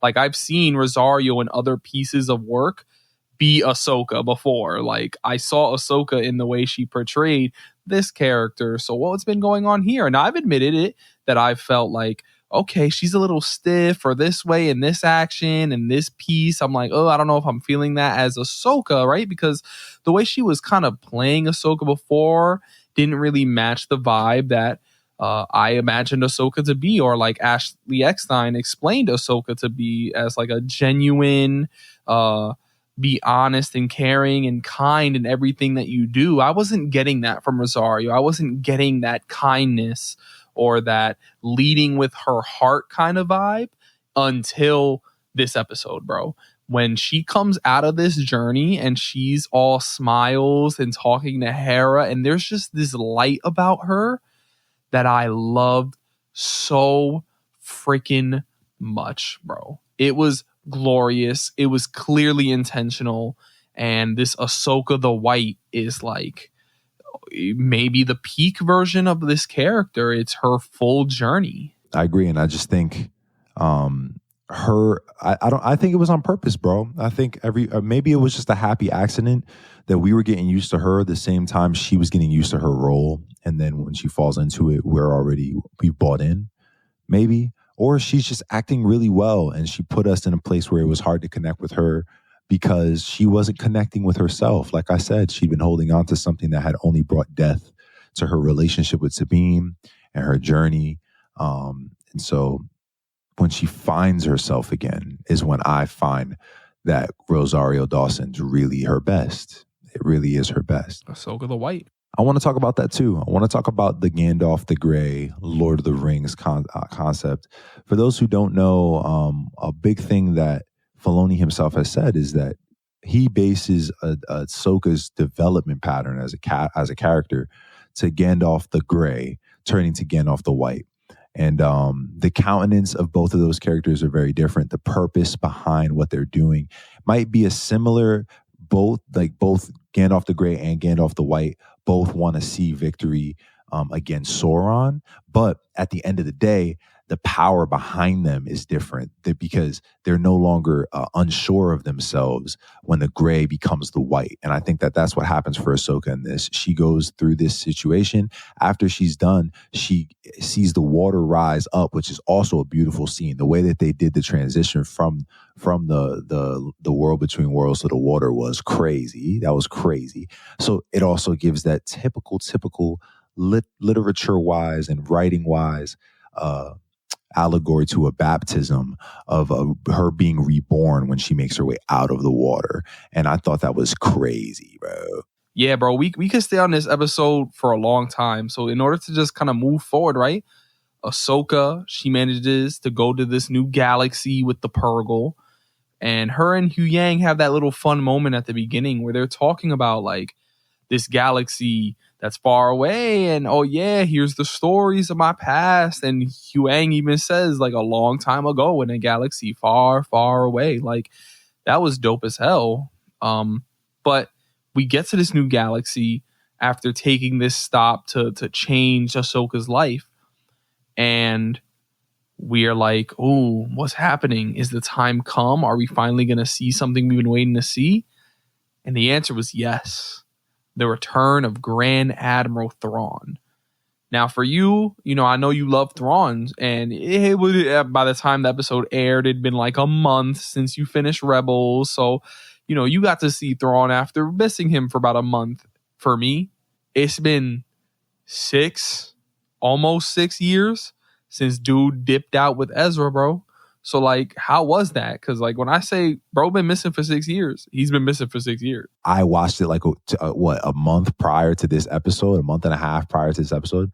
Like, I've seen Rosario in other pieces of work be Ahsoka before. Like, I saw Ahsoka in the way she portrayed this character. So what's been going on here? And I've admitted it, that I felt like, okay, she's a little stiff or this way in this action and this piece. I'm like, I don't know if I'm feeling that as Ahsoka, right? Because the way she was kind of playing Ahsoka before didn't really match the vibe that I imagined Ahsoka to be, or like Ashley Eckstein explained Ahsoka to be, as like a genuine, be honest and caring and kind in everything that you do. I wasn't getting that from Rosario. I wasn't getting that kindness or that leading with her heart kind of vibe until this episode, bro. When she comes out of this journey and she's all smiles and talking to Hera, and there's just this light about her that I loved so freaking much, bro. It was glorious. It was clearly intentional. And this Ahsoka the White is like maybe the peak version of this character. It's her full journey. I agree, and I just think I think it was on purpose, bro. I think maybe it was just a happy accident that we were getting used to her the same time she was getting used to her role, and then when she falls into it, we bought in, maybe. Or she's just acting really well, and she put us in a place where it was hard to connect with her because she wasn't connecting with herself. Like I said, she'd been holding on to something that had only brought death to her relationship with Sabine and her journey. And so when she finds herself again is when I find that Rosario Dawson's really her best. It really is her best. Ahsoka the White. I want to talk about that too. I want to talk about the Gandalf the Grey, Lord of the Rings concept. For those who don't know, a big thing that Filoni himself has said is that he bases Ahsoka's development pattern as a character to Gandalf the Grey turning to Gandalf the White. And the countenance of both of those characters are very different. The purpose behind what they're doing might be a similar, both Gandalf the Grey and Gandalf the White both want to see victory against Sauron. But at the end of the day, the power behind them is different because they're no longer unsure of themselves when the gray becomes the white. And I think that that's what happens for Ahsoka in this. She goes through this situation. After she's done, she sees the water rise up, which is also a beautiful scene. The way that they did the transition from the world between worlds to the water was crazy. That was crazy. So it also gives that typical literature-wise and writing-wise allegory to a baptism of her being reborn when she makes her way out of the water. And I thought that was crazy, bro. Yeah, bro, we could stay on this episode for a long time. So in order to just kind of move forward, right? Ahsoka, she manages to go to this new galaxy with the Purgle. And her and Hu Yang have that little fun moment at the beginning where they're talking about like this galaxy that's far away, and oh yeah, here's the stories of my past. And Huang even says like a long time ago in a galaxy far, far away. Like that was dope as hell. But we get to this new galaxy after taking this stop to change Ahsoka's life, and we are like, oh, what's happening? Is the time come? Are we finally gonna see something we've been waiting to see? And the answer was yes. The return of Grand Admiral Thrawn. Now, for you, I know you love Thrawn, and it would, by the time the episode aired, it'd been like a month since you finished Rebels. So, you got to see Thrawn after missing him for about a month. For me, it's been almost 6 years since dude dipped out with Ezra, bro. So, like, how was that? Because, like, when I say bro been missing for 6 years, he's been missing for 6 years. I watched it like, a month prior to this episode, a month and a half prior to this episode.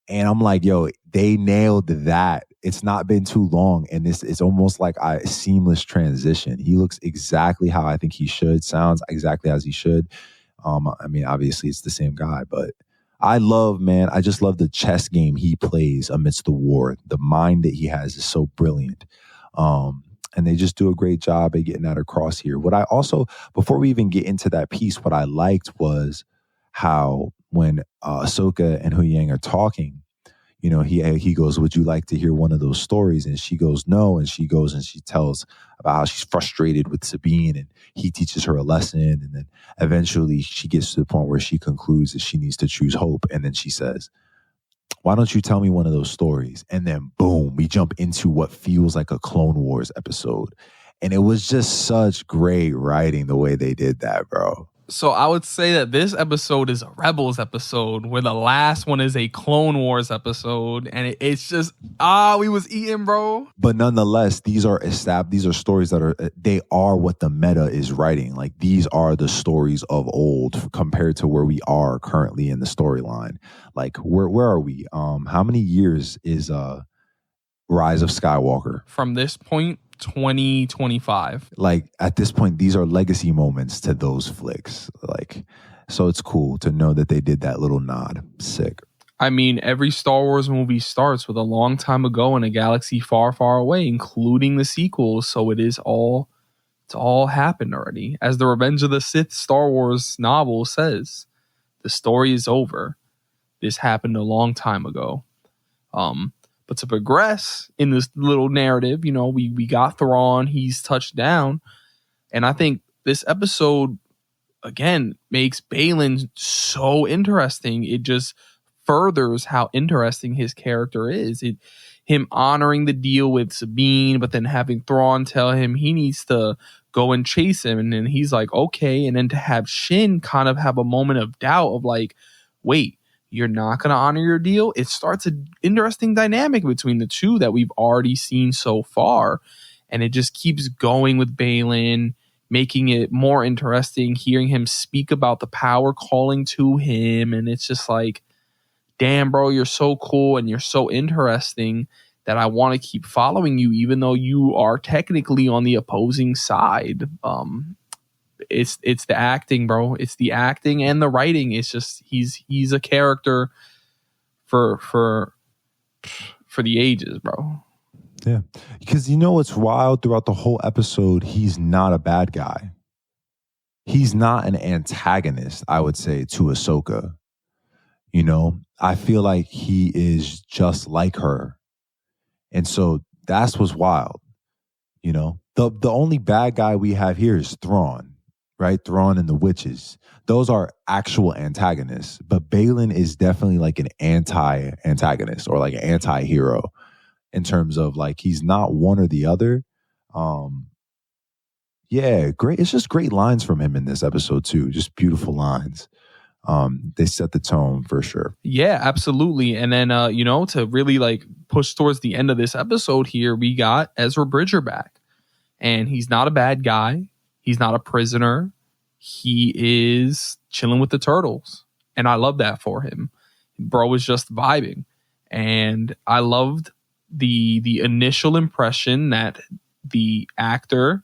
And I'm like, yo, they nailed that. It's not been too long. And it's almost like a seamless transition. He looks exactly how I think he should, sounds exactly as he should. I mean, obviously, it's the same guy, but I just love the chess game he plays amidst the war. The mind that he has is so brilliant. And they just do a great job at getting that across here. What I also, before we even get into that piece, what I liked was how when Ahsoka and Hu Yang are talking, he goes, would you like to hear one of those stories? And she goes, no. And she goes and she tells about how she's frustrated with Sabine, and he teaches her a lesson. And then eventually she gets to the point where she concludes that she needs to choose hope. And then she says, why don't you tell me one of those stories? And then boom, we jump into what feels like a Clone Wars episode. And it was just such great writing the way they did that, bro. So I would say that this episode is a Rebels episode, where the last one is a Clone Wars episode, and it's just we was eating, bro. But nonetheless, these are stories that they are what the meta is writing. Like these are the stories of old compared to where we are currently in the storyline. Like where are we? How many years is Rise of Skywalker? From this point, 2025. Like at this point, these are legacy moments to those flicks. Like, so it's cool to know that they did that little nod. Sick. I mean, every Star Wars movie starts with a long time ago in a galaxy far, far away, including the sequels. So it's all happened already. As the Revenge of the Sith Star Wars novel says, the story is over. This happened a long time ago. But to progress in this little narrative, we got Thrawn, he's touched down. And I think this episode, again, makes Baylan so interesting. It just furthers how interesting his character is. Him honoring the deal with Sabine, but then having Thrawn tell him he needs to go and chase him. And then he's like, okay. And then to have Shin kind of have a moment of doubt of like, wait, you're not going to honor your deal? It starts an interesting dynamic between the two that we've already seen so far. And it just keeps going with Baylan, making it more interesting, hearing him speak about the power calling to him. And it's just like, damn, bro, you're so cool and you're so interesting that I want to keep following you, even though you are technically on the opposing side. It's the acting, bro. It's the acting and the writing. It's just he's a character for the ages, bro. Yeah, because what's wild throughout the whole episode, he's not a bad guy. He's not an antagonist, I would say, to Ahsoka. I feel like he is just like her. And so that's what's wild. The only bad guy we have here is Thrawn, right? Thrawn and the witches. Those are actual antagonists. But Baylan is definitely like an anti-antagonist or like an anti-hero in terms of like he's not one or the other. Yeah, great. It's just great lines from him in this episode too. Just beautiful lines. They set the tone for sure. Yeah, absolutely. And then, to really like push towards the end of this episode here, we got Ezra Bridger back. And he's not a bad guy. He's not a prisoner. He is chilling with the turtles. And I love that for him. Bro is just vibing. And I loved the initial impression that the actor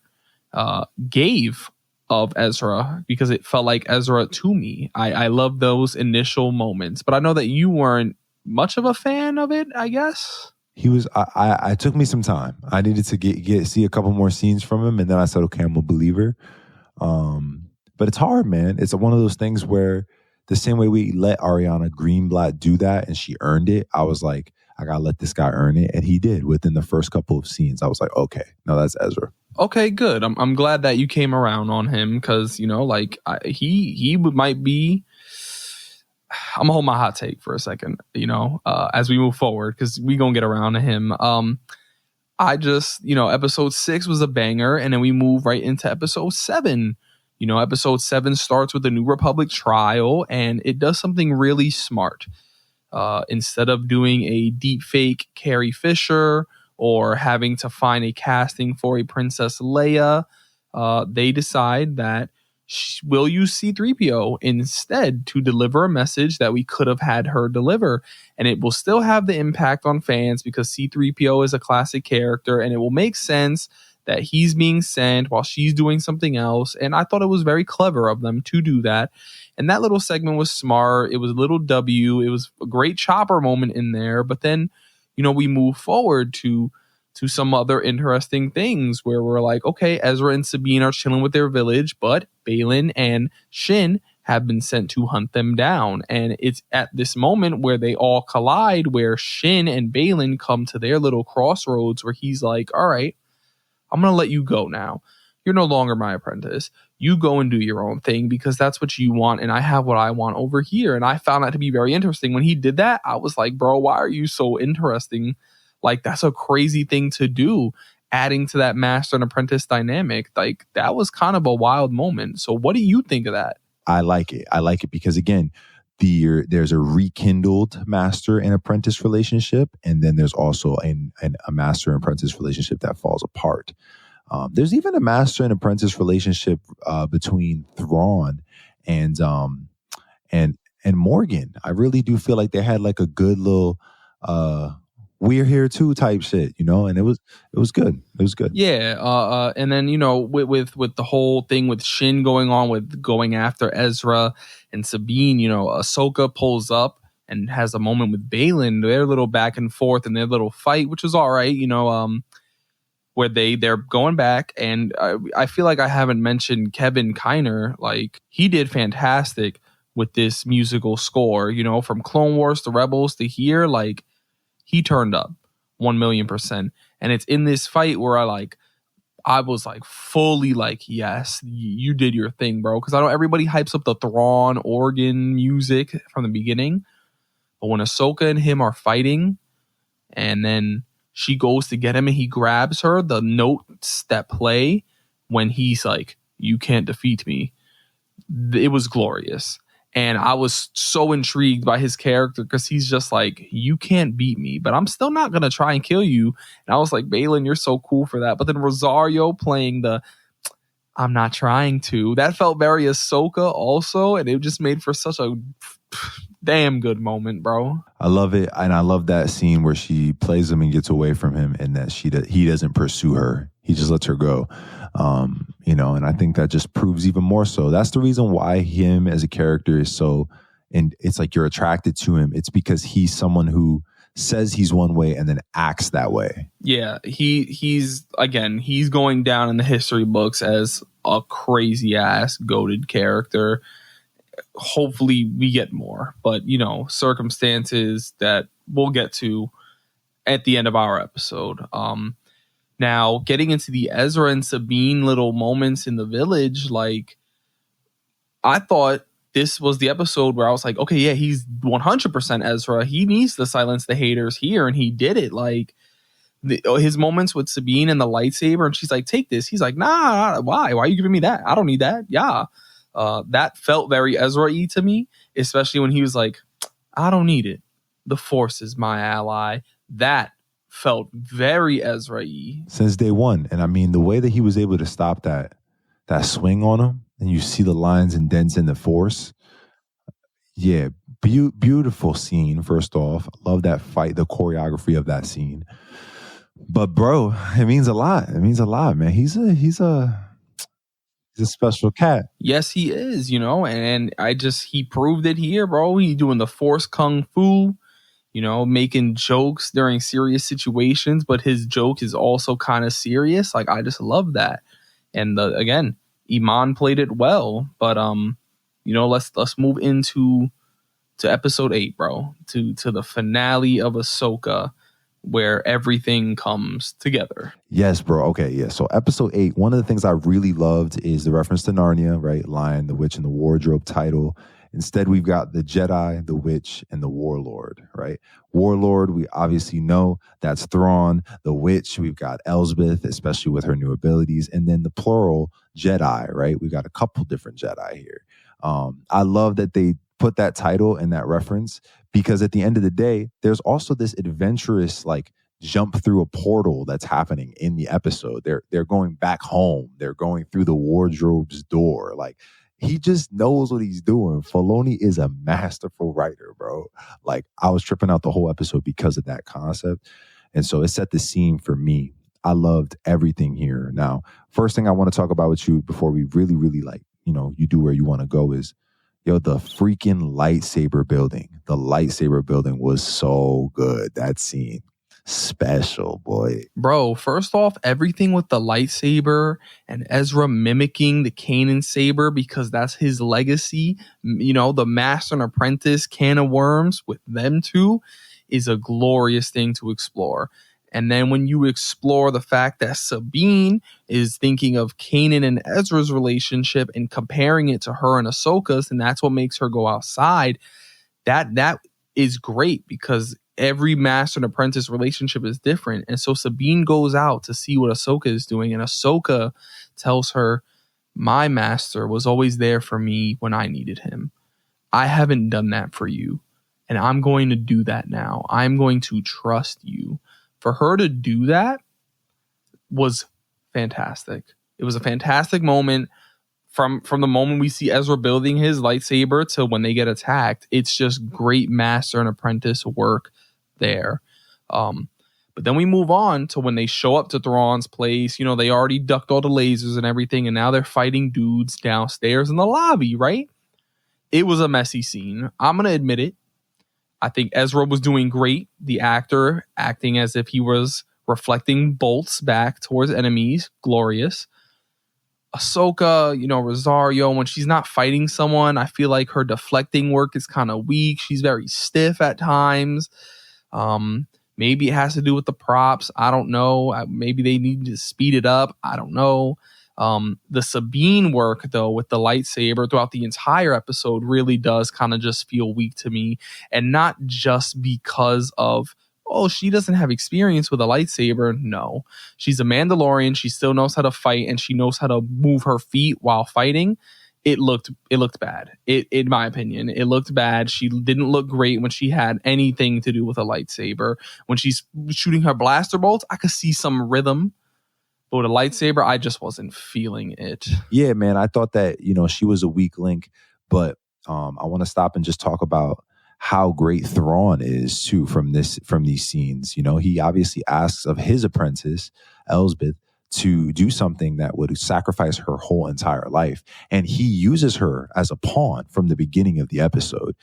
gave of Ezra, because it felt like Ezra to me. I love those initial moments, but I know that you weren't much of a fan of it, I guess. He was, I took me some time. I needed to see a couple more scenes from him, and then I said, okay, I'm a believer. But it's hard, man. It's one of those things where the same way we let Ariana Greenblatt do that and she earned it, I was like, I gotta let this guy earn it. And he did within the first couple of scenes. I was like, okay, no, that's Ezra. Okay, good. I'm glad that you came around on him because, he might be. I'm gonna hold my hot take for a second, as we move forward because we gonna get around to him. I just, episode 6 was a banger, and then we move right into episode 7. Episode 7 starts with the New Republic trial, and it does something really smart. Instead of doing a deep fake Carrie Fisher or having to find a casting for a Princess Leia, they decide that we'll use C-3PO instead to deliver a message that we could have had her deliver. And it will still have the impact on fans because C-3PO is a classic character, and it will make sense that he's being sent while she's doing something else. And I thought it was very clever of them to do that. And that little segment was smart. It was a little W. It was a great Chopper moment in there. But then, we move forward to some other interesting things where we're like, okay, Ezra and Sabine are chilling with their village, but Baylan and Shin have been sent to hunt them down. And it's at this moment where they all collide, where Shin and Baylan come to their little crossroads where he's like, all right, I'm going to let you go now. You're no longer my apprentice. You go and do your own thing because that's what you want, and I have what I want over here. And I found that to be very interesting. When he did that, I was like, bro, why are you so interesting? Like, that's a crazy thing to do, adding to that master and apprentice dynamic. Like, that was kind of a wild moment. So what do you think of that? I like it. I like it because, again, there's a rekindled master and apprentice relationship, and then there's also a master and apprentice relationship that falls apart. There's even a master and apprentice relationship between Thrawn and Morgan. I really do feel like they had like a good little we're here too type shit, and it was good. It was good. Yeah. And then, with the whole thing with Shin going on with going after Ezra and Sabine, Ahsoka pulls up and has a moment with Baylan, their little back and forth and their little fight, which was all right, where they're going back. And I feel like I haven't mentioned Kevin Kiner. Like, he did fantastic with this musical score, you know, from Clone Wars to Rebels to here, like he turned up 1,000,000%. And it's in this fight where I was like fully like, yes, you did your thing, bro. Because I know everybody hypes up the Thrawn organ music from the beginning. But when Ahsoka and him are fighting and then she goes to get him and he grabs her, the notes that play when he's like, you can't defeat me, it was glorious. And I was so intrigued by his character because he's just like, you can't beat me, but I'm still not going to try and kill you. And I was like, Balin, you're so cool for that. But then Rosario playing the, I'm not trying to, that felt very Ahsoka also. And it just made for such a damn good moment, bro. I love it. And I love that scene where she plays him and gets away from him and that he doesn't pursue her. He just lets her go. You know, and I think that just proves even more so. That's the reason why him as a character is so, and it's like you're attracted to him. It's because he's someone who says he's one way and then acts that way. Yeah, he's going down in the history books as a crazy ass goated character. Hopefully we get more, but you know, circumstances that we'll get to at the end of our episode. Now, getting into the Ezra and Sabine little moments in the village, like, I thought this was the episode where I was like, okay, yeah, he's 100% Ezra. He needs to silence the haters here, and he did it. Like, his moments with Sabine and the lightsaber, and she's like, take this. He's like, nah, why? Why are you giving me that? I don't need that. Yeah. That felt very Ezra-y to me, especially when he was like, I don't need it. The Force is my ally. That felt very Ezra-y since day one. And I mean, the way that he was able to stop that swing on him, and you see the lines and dents in the Force. Yeah, beautiful scene. First off, love that fight, the choreography of that scene. But bro, it means a lot. It means a lot, man. He's a special cat. Yes, he is. You know, and he proved it here, bro. He doing the Force kung fu. You know, making jokes during serious situations, but his joke is also kind of serious. Like, I just love that. And again, Iman played it well. But you know, let's move into episode 8, bro. To the finale of Ahsoka, where everything comes together. Yes, bro. Okay, yeah. So episode 8, one of the things I really loved is the reference to Narnia, right? Lion, the Witch, and the Wardrobe title. Instead, we've got the Jedi, the Witch, and the Warlord, right? Warlord, we obviously know that's Thrawn. The Witch, we've got Elsbeth, especially with her new abilities. And then the plural, Jedi, right? We got a couple different Jedi here. I love that they put that title and that reference because at the end of the day, there's also this adventurous, like, jump through a portal that's happening in the episode. They're going back home. They're going through the wardrobe's door. Like, he just knows what he's doing. Filoni is a masterful writer, bro. Like, I was tripping out the whole episode because of that concept. And so it set the scene for me. I loved everything here. Now, first thing I want to talk about with you before we really, really, like, you know, you do where you want to go is, yo, the freaking lightsaber building. The lightsaber building was so good. That scene. Special, boy. Bro, first off, everything with the lightsaber and Ezra mimicking the Kanan saber because that's his legacy, you know, the master and apprentice can of worms with them two is a glorious thing to explore. And then when you explore the fact that Sabine is thinking of Kanan and Ezra's relationship and comparing it to her and Ahsoka's, and that's what makes her go outside, that is great because every master and apprentice relationship is different. And so Sabine goes out to see what Ahsoka is doing. And Ahsoka tells her, my master was always there for me when I needed him. I haven't done that for you. And I'm going to do that now. I'm going to trust you. For her to do that was fantastic. It was a fantastic moment. From the moment we see Ezra building his lightsaber to when they get attacked, it's just great master and apprentice work there. But then we move on to when they show up to Thrawn's place. You know, they already ducked all the lasers and everything, and now they're fighting dudes downstairs in the lobby, right? It was a messy scene. I'm going to admit it. I think Ezra was doing great. The actor acting as if he was reflecting bolts back towards enemies. Glorious. Ahsoka, Rosario, when she's not fighting someone, I feel like her deflecting work is kind of weak. She's very stiff at times. Maybe it has to do with the props. I don't know. Maybe they need to speed it up. I don't know. The Sabine work, though, with the lightsaber throughout the entire episode really does kind of just feel weak to me. And not just because of, she doesn't have experience with a lightsaber. No, she's a Mandalorian. She still knows how to fight, and she knows how to move her feet while fighting. It looked bad. In my opinion, it looked bad. She didn't look great when she had anything to do with a lightsaber. When she's shooting her blaster bolts, I could see some rhythm. But with a lightsaber, I just wasn't feeling it. Yeah, man. I thought that, she was a weak link, but I want to stop and just talk about how great Thrawn is too from these scenes. He obviously asks of his apprentice, Elsbeth, to do something that would sacrifice her whole entire life. And he uses her as a pawn from the beginning of the episode.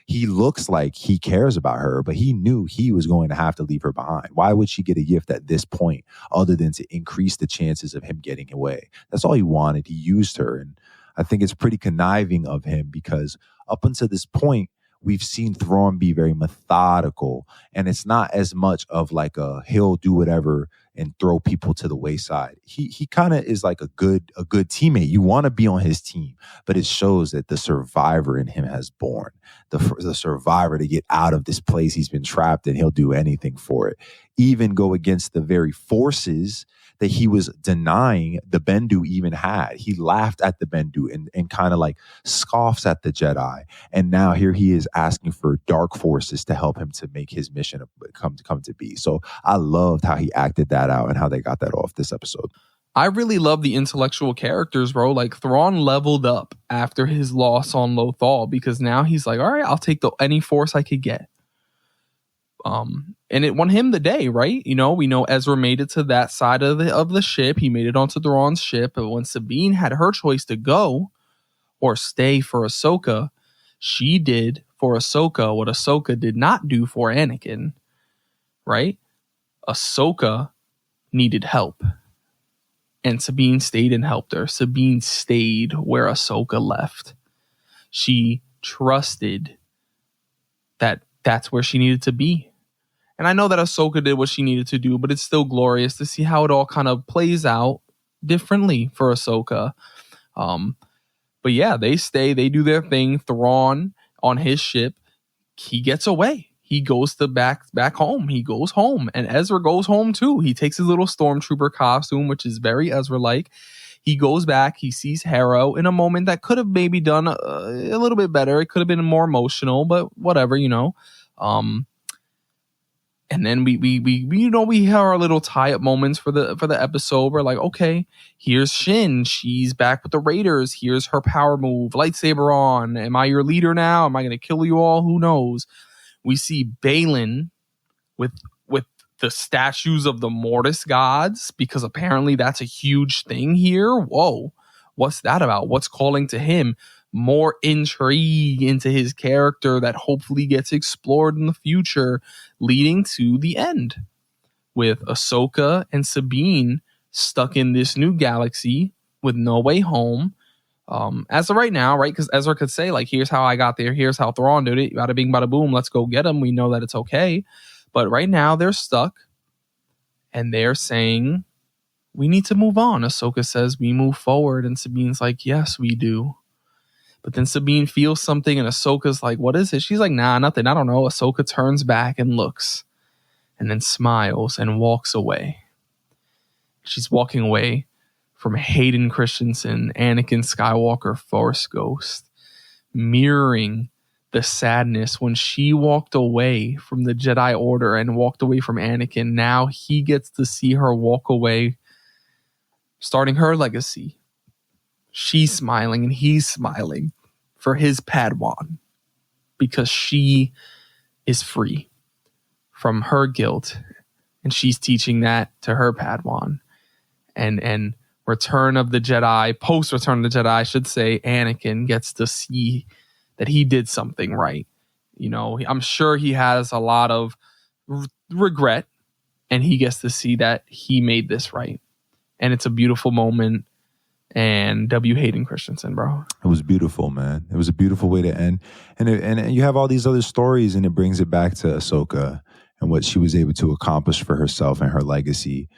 He looks like he cares about her, but he knew he was going to have to leave her behind. Why would she get a gift at this point other than to increase the chances of him getting away? That's all he wanted. He used her. And I think it's pretty conniving of him because up until this point, we've seen Thrawn be very methodical, and it's not as much of like he'll do whatever and throw people to the wayside. He kind of is like a good teammate. You want to be on his team, but it shows that the survivor in him has born, the survivor to get out of this place he's been trapped in. He'll do anything for it, even go against the very forces that he was denying the Bendu even had. He laughed at the Bendu and kind of like scoffs at the Jedi. And now here he is asking for dark forces to help him to make his mission come to be. So I loved how he acted that out and how they got that off this episode. I really love the intellectual characters, bro. Like Thrawn leveled up after his loss on Lothal because now he's like, all right, I'll take any force I could get. And it won him the day, right? We know Ezra made it to that side of the ship. He made it onto Thrawn's ship. But when Sabine had her choice to go or stay for Ahsoka, she did for Ahsoka what Ahsoka did not do for Anakin, right? Ahsoka needed help. And Sabine stayed and helped her. Sabine stayed where Ahsoka left. She trusted that that's where she needed to be. And I know that Ahsoka did what she needed to do, but it's still glorious to see how it all kind of plays out differently for Ahsoka. But yeah, they stay, they do their thing. Thrawn on his ship, he gets away. He goes back home. He goes home. And Ezra goes home too. He takes his little stormtrooper costume, which is very Ezra-like. He goes back. He sees Hera in a moment that could have maybe done a little bit better. It could have been more emotional, but whatever, And then we have our little tie-up moments for the episode. We're like, okay, here's Shin. She's back with the Raiders. Here's her power move. Lightsaber on. Am I your leader now? Am I going to kill you all? Who knows? We see Balin with the statues of the Mortis gods, because apparently that's a huge thing here. Whoa, what's that about? What's calling to him? More intrigue into his character that hopefully gets explored in the future, leading to the end with Ahsoka and Sabine stuck in this new galaxy with no way home. As of right now, right? Because Ezra could say, like, here's how I got there. Here's how Thrawn did it. Bada bing, bada boom. Let's go get him. We know that it's okay. But right now they're stuck and they're saying, we need to move on. Ahsoka says, we move forward. And Sabine's like, yes, we do. But then Sabine feels something and Ahsoka's like, what is it? She's like, nah, nothing. I don't know. Ahsoka turns back and looks and then smiles and walks away. She's walking away from Hayden Christensen, Anakin Skywalker, Force Ghost, mirroring the sadness when she walked away from the Jedi Order and walked away from Anakin. Now he gets to see her walk away, starting her legacy. She's smiling and he's smiling for his Padawan because she is free from her guilt and she's teaching that to her Padawan. And Return of the Jedi, post Return of the Jedi, I should say, Anakin gets to see that he did something right. I'm sure he has a lot of regret and he gets to see that he made this right. And it's a beautiful moment. and W. Hayden Christensen, bro. It was beautiful, man. It was a beautiful way to end. And you have all these other stories, and it brings it back to Ahsoka and what she was able to accomplish for herself and her legacy.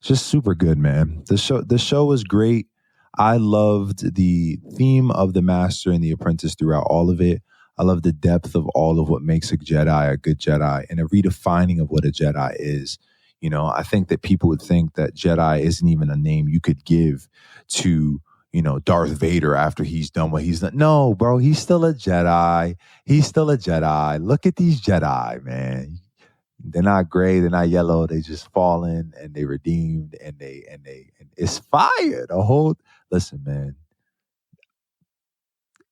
Just super good, man. The show was great. I loved the theme of the Master and the Apprentice throughout all of it. I love the depth of all of what makes a Jedi a good Jedi and a redefining of what a Jedi is. You know, I think that people would think that Jedi isn't even a name you could give to, you know, Darth Vader after he's done what he's done. No, bro, he's still a Jedi. He's still a Jedi. Look at these Jedi, man. They're not gray, they're not yellow. They just fallen and they redeemed and it's fire. Listen, man.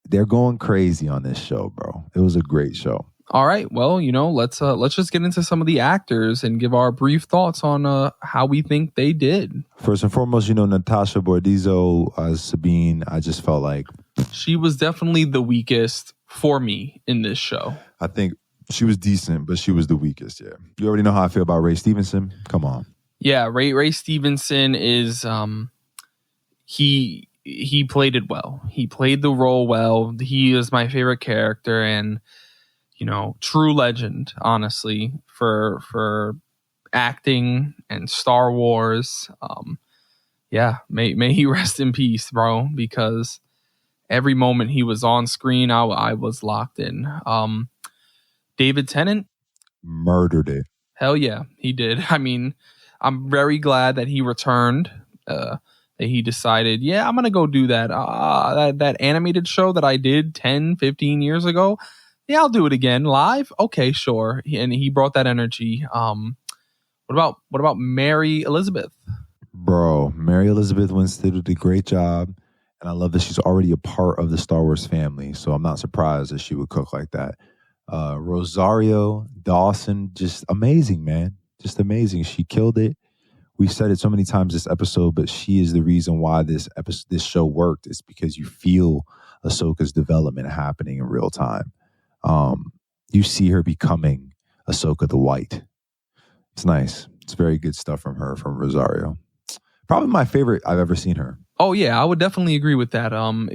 They're going crazy on this show, bro. It was a great show. All right. Well, you know, let's just get into some of the actors and give our brief thoughts on how we think they did. First and foremost, you know, Natasha Bordizzo as Sabine, I just felt like she was definitely the weakest for me in this show. I think she was decent, but she was the weakest, yeah. You already know how I feel about Ray Stevenson. Come on. Yeah, Ray Stevenson is he played it well. He played the role well. He is my favorite character and, you know, true legend, honestly, for acting and Star Wars. Yeah, may he rest in peace, bro, because every moment he was on screen, I was locked in. David Tennant murdered it. Hell yeah, he did. I mean, I'm very glad that he returned. That he decided, yeah, I'm going to go do that. That animated show that I did 10, 15 years ago. Yeah, I'll do it again live. Okay, sure. And he brought that energy. What about Mary Elizabeth? Bro, Mary Elizabeth Winstead did a great job. And I love that she's already a part of the Star Wars family. So I'm not surprised that she would cook like that. Rosario Dawson, just amazing, man. Just amazing. She killed it. We've said it so many times this episode, but she is the reason why this show worked. It's because you feel Ahsoka's development happening in real time. You see her becoming Ahsoka the White. It's nice. It's very good stuff from her, from Rosario. Probably my favorite I've ever seen her. Oh yeah, I would definitely agree with that.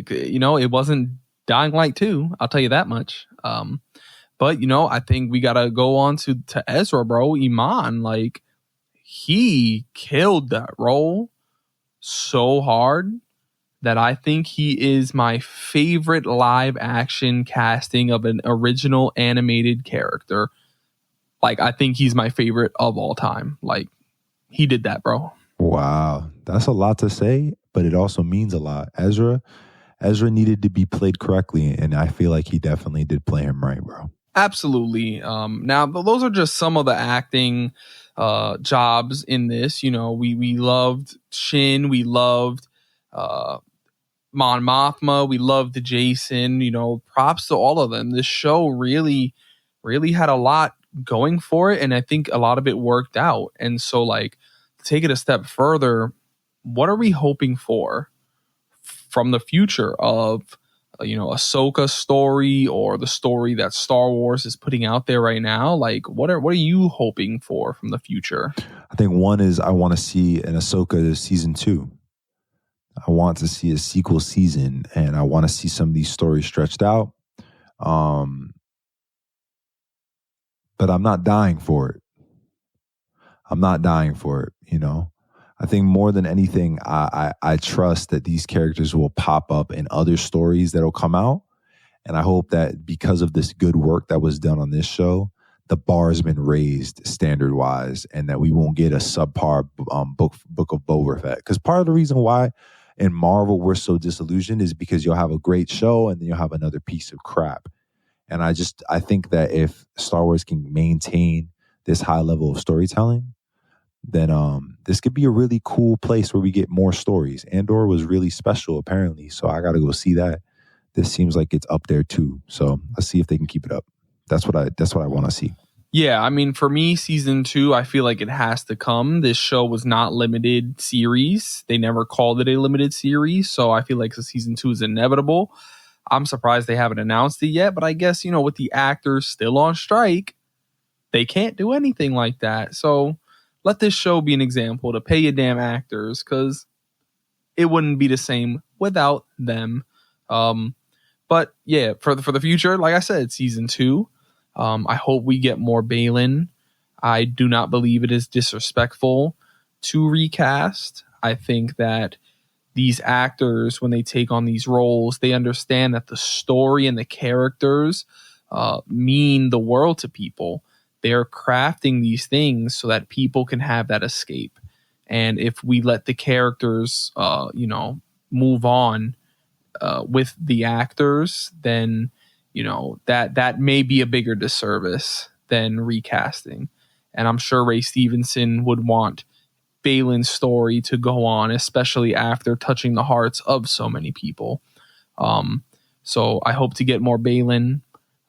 You know, it wasn't Dying Light 2, I'll tell you that much. But you know, I think we gotta go on to Ezra, bro. Iman, like, he killed that role so hard that I think he is my favorite live action casting of an original animated character. Like, I think he's my favorite of all time. Like, he did that, bro. Wow. That's a lot to say, but it also means a lot. Ezra needed to be played correctly, and I feel like he definitely did play him right, bro. Absolutely. Now, those are just some of the acting jobs in this. You know, we loved Shin, we loved Mon Mothma, we loved Jason. You know, props to all of them. This show really had a lot going for it, and I think a lot of it worked out. And so, like, to take it a step further, what are we hoping for from the future of Ahsoka's story, or the story that Star Wars is putting out there right now? Like, what are you hoping for from the future? I think one is I want to see an Ahsoka season 2. I want to see a sequel season, and I want to see some of these stories stretched out. But I'm not dying for it. You know. I think more than anything, I trust that these characters will pop up in other stories that'll come out. And I hope that because of this good work that was done on this show, the bar has been raised standard wise, and that we won't get a subpar book of Boba Fett. Because part of the reason why in Marvel we're so disillusioned is because you'll have a great show and then you'll have another piece of crap. And I think that if Star Wars can maintain this high level of storytelling, then this could be a really cool place where we get more stories. Andor was really special, apparently, so I got to go see that. This seems like it's up there too, so let's see if they can keep it up. That's what I want to see. Yeah, I mean, for me, season 2, I feel like it has to come. This show was not limited series. They never called it a limited series, so I feel like the season 2 is inevitable. I'm surprised they haven't announced it yet, but I guess, you know, with the actors still on strike, they can't do anything like that. So let this show be an example to pay your damn actors, because it wouldn't be the same without them. But yeah, for the future, like I said, season 2. I hope we get more Balin. I do not believe it is disrespectful to recast. I think that these actors, when they take on these roles, they understand that the story and the characters mean the world to people. They're crafting these things so that people can have that escape. And if we let the characters, move on with the actors, then, that may be a bigger disservice than recasting. And I'm sure Ray Stevenson would want Balin's story to go on, especially after touching the hearts of so many people. So I hope to get more Balin.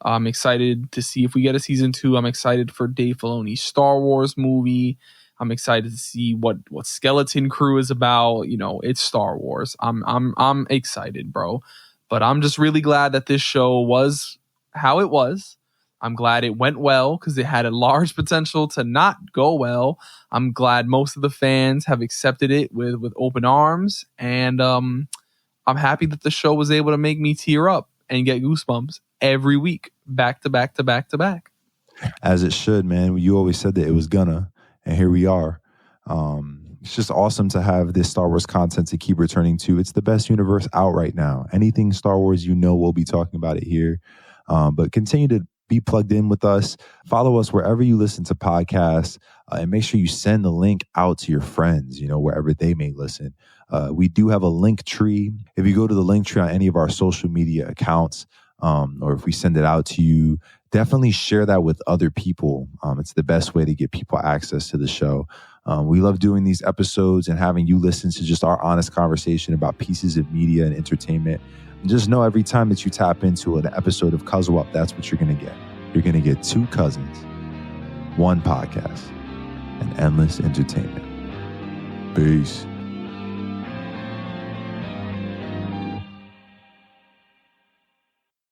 I'm excited to see if we get a season 2. I'm excited for Dave Filoni's Star Wars movie. I'm excited to see what Skeleton Crew is about. It's Star Wars. I'm excited, bro. But I'm just really glad that this show was how it was. I'm glad it went well because it had a large potential to not go well. I'm glad most of the fans have accepted it with open arms. And I'm happy that the show was able to make me tear up and get goosebumps every week, back to back to back to back. As it should, man. You always said that it was gonna, and here we are. It's just awesome to have this Star Wars content to keep returning to. It's the best universe out right now. Anything Star Wars, we'll be talking about it here. But continue to be plugged in with us. Follow us wherever you listen to podcasts, and make sure you send the link out to your friends, wherever they may listen. We do have a link tree. If you go to the link tree on any of our social media accounts, or if we send it out to you, definitely share that with other people. It's the best way to get people access to the show. We love doing these episodes and having you listen to just our honest conversation about pieces of media and entertainment. And just know every time that you tap into an episode of CUZZO-OP, that's what you're going to get. You're going to get 2 cousins, 1 podcast, and endless entertainment. Peace.